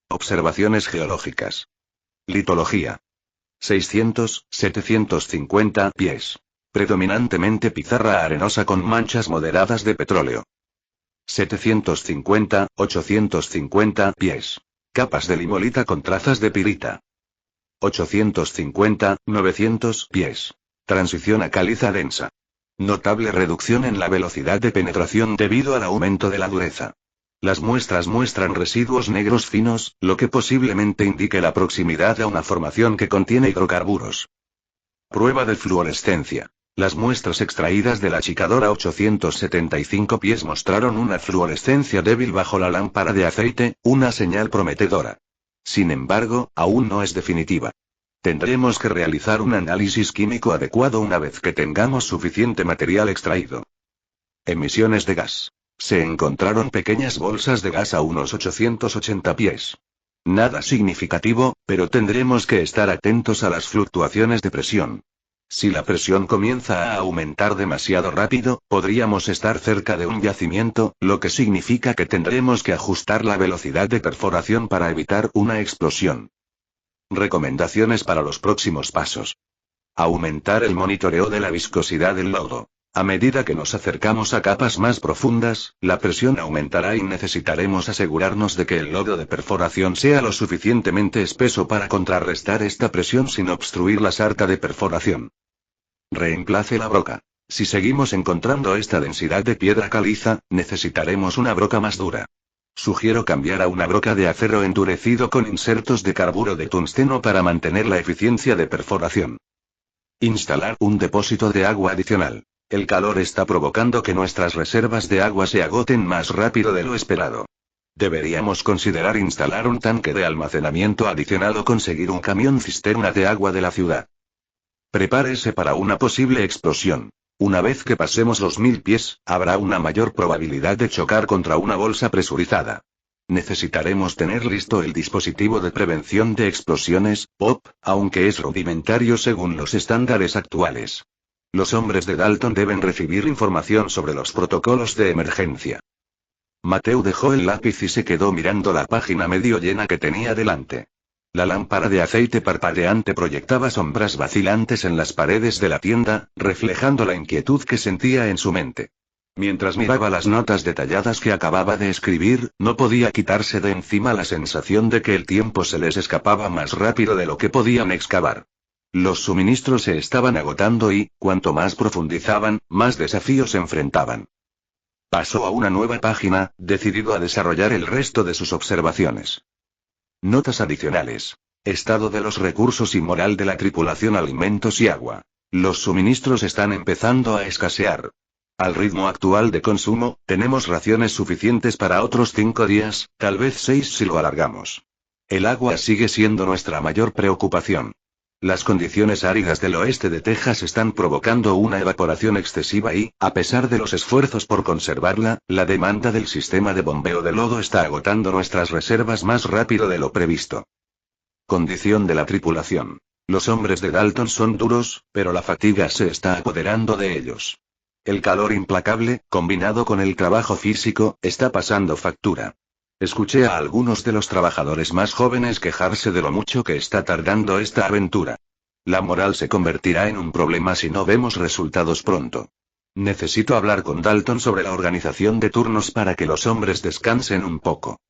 Observaciones geológicas. Litología. 600-750 pies. Predominantemente pizarra arenosa con manchas moderadas de petróleo. 750-850 pies. Capas de limolita con trazas de pirita. 850-900 pies. Transición a caliza densa. Notable reducción en la velocidad de penetración debido al aumento de la dureza. Las muestras muestran residuos negros finos, lo que posiblemente indique la proximidad a una formación que contiene hidrocarburos. Prueba de fluorescencia. Las muestras extraídas de la achicadora 875 pies mostraron una fluorescencia débil bajo la lámpara de aceite, una señal prometedora. Sin embargo, aún no es definitiva. Tendremos que realizar un análisis químico adecuado una vez que tengamos suficiente material extraído. Emisiones de gas. Se encontraron pequeñas bolsas de gas a unos 880 pies. Nada significativo, pero tendremos que estar atentos a las fluctuaciones de presión. Si la presión comienza a aumentar demasiado rápido, podríamos estar cerca de un yacimiento, lo que significa que tendremos que ajustar la velocidad de perforación para evitar una explosión. Recomendaciones para los próximos pasos. Aumentar el monitoreo de la viscosidad del lodo. A medida que nos acercamos a capas más profundas, la presión aumentará y necesitaremos asegurarnos de que el lodo de perforación sea lo suficientemente espeso para contrarrestar esta presión sin obstruir la sarta de perforación. Reemplace la broca. Si seguimos encontrando esta densidad de piedra caliza, necesitaremos una broca más dura. Sugiero cambiar a una broca de acero endurecido con insertos de carburo de tungsteno para mantener la eficiencia de perforación. Instalar un depósito de agua adicional. El calor está provocando que nuestras reservas de agua se agoten más rápido de lo esperado. Deberíamos considerar instalar un tanque de almacenamiento adicional o conseguir un camión cisterna de agua de la ciudad. Prepárese para una posible explosión. Una vez que pasemos los 1000 pies, habrá una mayor probabilidad de chocar contra una bolsa presurizada. Necesitaremos tener listo el dispositivo de prevención de explosiones, POP, aunque es rudimentario según los estándares actuales. Los hombres de Dalton deben recibir información sobre los protocolos de emergencia. Mateo dejó el lápiz y se quedó mirando la página medio llena que tenía delante. La lámpara de aceite parpadeante proyectaba sombras vacilantes en las paredes de la tienda, reflejando la inquietud que sentía en su mente. Mientras miraba las notas detalladas que acababa de escribir, no podía quitarse de encima la sensación de que el tiempo se les escapaba más rápido de lo que podían excavar. Los suministros se estaban agotando y, cuanto más profundizaban, más desafíos enfrentaban. Pasó a una nueva página, decidido a desarrollar el resto de sus observaciones. Notas adicionales. Estado de los recursos y moral de la tripulación, alimentos y agua. Los suministros están empezando a escasear. Al ritmo actual de consumo, tenemos raciones suficientes para otros 5 días, tal vez 6 si lo alargamos. El agua sigue siendo nuestra mayor preocupación. Las condiciones áridas del oeste de Texas están provocando una evaporación excesiva y, a pesar de los esfuerzos por conservarla, la demanda del sistema de bombeo de lodo está agotando nuestras reservas más rápido de lo previsto. Condición de la tripulación. Los hombres de Dalton son duros, pero la fatiga se está apoderando de ellos. El calor implacable, combinado con el trabajo físico, está pasando factura. Escuché a algunos de los trabajadores más jóvenes quejarse de lo mucho que está tardando esta aventura. La moral se convertirá en un problema si no vemos resultados pronto. Necesito hablar con Dalton sobre la organización de turnos para que los hombres descansen un poco.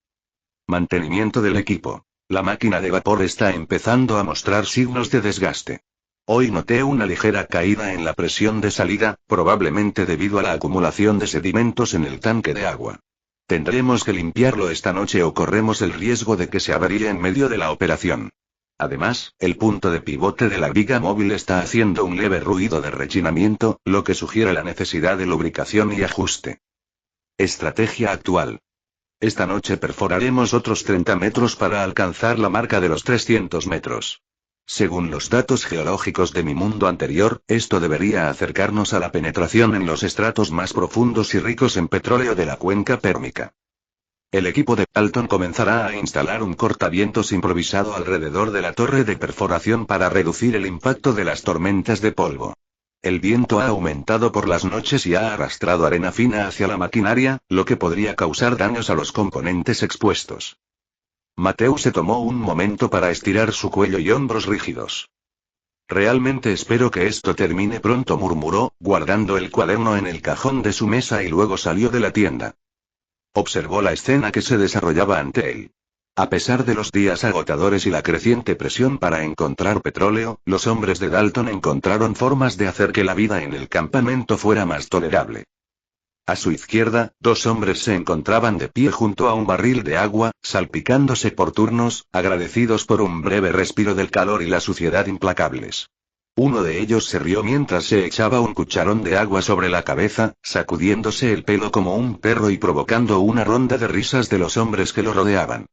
Mantenimiento del equipo. La máquina de vapor está empezando a mostrar signos de desgaste. Hoy noté una ligera caída en la presión de salida, probablemente debido a la acumulación de sedimentos en el tanque de agua. Tendremos que limpiarlo esta noche o corremos el riesgo de que se avaríe en medio de la operación. Además, el punto de pivote de la viga móvil está haciendo un leve ruido de rechinamiento, lo que sugiere la necesidad de lubricación y ajuste. Estrategia actual. Esta noche perforaremos otros 30 metros para alcanzar la marca de los 300 metros. Según los datos geológicos de mi mundo anterior, esto debería acercarnos a la penetración en los estratos más profundos y ricos en petróleo de la cuenca pérmica. El equipo de Dalton comenzará a instalar un cortavientos improvisado alrededor de la torre de perforación para reducir el impacto de las tormentas de polvo. El viento ha aumentado por las noches y ha arrastrado arena fina hacia la maquinaria, lo que podría causar daños a los componentes expuestos. Mateo se tomó un momento para estirar su cuello y hombros rígidos. Realmente espero que esto termine pronto, murmuró, guardando el cuaderno en el cajón de su mesa y luego salió de la tienda. Observó la escena que se desarrollaba ante él. A pesar de los días agotadores y la creciente presión para encontrar petróleo, los hombres de Dalton encontraron formas de hacer que la vida en el campamento fuera más tolerable. A su izquierda, dos hombres se encontraban de pie junto a un barril de agua, salpicándose por turnos, agradecidos por un breve respiro del calor y la suciedad implacables. Uno de ellos se rió mientras se echaba un cucharón de agua sobre la cabeza, sacudiéndose el pelo como un perro y provocando una ronda de risas de los hombres que lo rodeaban.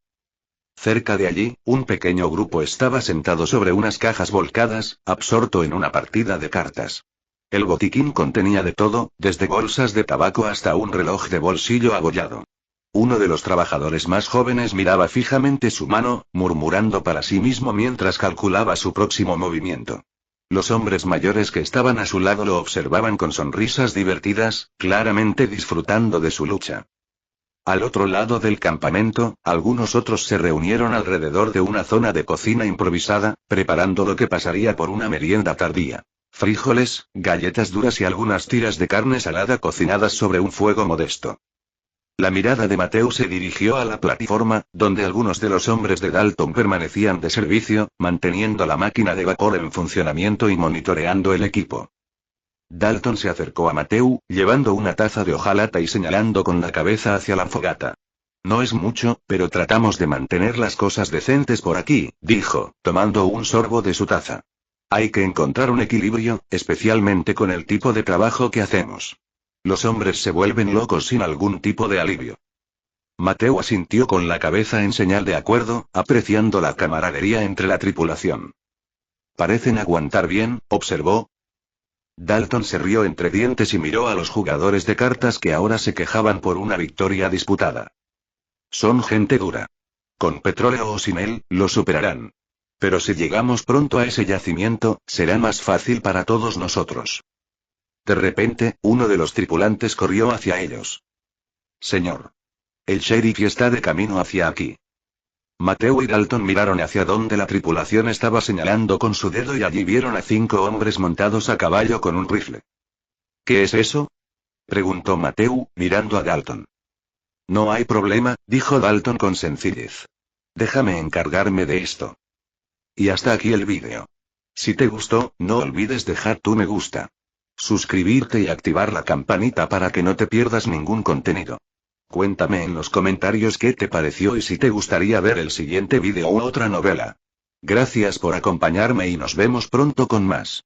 Cerca de allí, un pequeño grupo estaba sentado sobre unas cajas volcadas, absorto en una partida de cartas. El botiquín contenía de todo, desde bolsas de tabaco hasta un reloj de bolsillo abollado. Uno de los trabajadores más jóvenes miraba fijamente su mano, murmurando para sí mismo mientras calculaba su próximo movimiento. Los hombres mayores que estaban a su lado lo observaban con sonrisas divertidas, claramente disfrutando de su lucha. Al otro lado del campamento, algunos otros se reunieron alrededor de una zona de cocina improvisada, preparando lo que pasaría por una merienda tardía. Frijoles, galletas duras y algunas tiras de carne salada cocinadas sobre un fuego modesto. La mirada de Mateo se dirigió a la plataforma, donde algunos de los hombres de Dalton permanecían de servicio, manteniendo la máquina de vapor en funcionamiento y monitoreando el equipo. Dalton se acercó a Mateo, llevando una taza de hojalata y señalando con la cabeza hacia la fogata. No es mucho, pero tratamos de mantener las cosas decentes por aquí, dijo, tomando un sorbo de su taza. Hay que encontrar un equilibrio, especialmente con el tipo de trabajo que hacemos. Los hombres se vuelven locos sin algún tipo de alivio. Mateo asintió con la cabeza en señal de acuerdo, apreciando la camaradería entre la tripulación. Parecen aguantar bien, observó. Dalton se rió entre dientes y miró a los jugadores de cartas que ahora se quejaban por una victoria disputada. Son gente dura. Con petróleo o sin él, lo superarán. Pero si llegamos pronto a ese yacimiento, será más fácil para todos nosotros. De repente, uno de los tripulantes corrió hacia ellos. Señor. El sheriff está de camino hacia aquí. Mateo y Dalton miraron hacia donde la tripulación estaba señalando con su dedo y allí vieron a 5 hombres montados a caballo con un rifle. ¿Qué es eso?, preguntó Mateo, mirando a Dalton. No hay problema, dijo Dalton con sencillez. Déjame encargarme de esto. Y hasta aquí el vídeo. Si te gustó, no olvides dejar tu me gusta. Suscribirte y activar la campanita para que no te pierdas ningún contenido. Cuéntame en los comentarios qué te pareció y si te gustaría ver el siguiente vídeo u otra novela. Gracias por acompañarme y nos vemos pronto con más.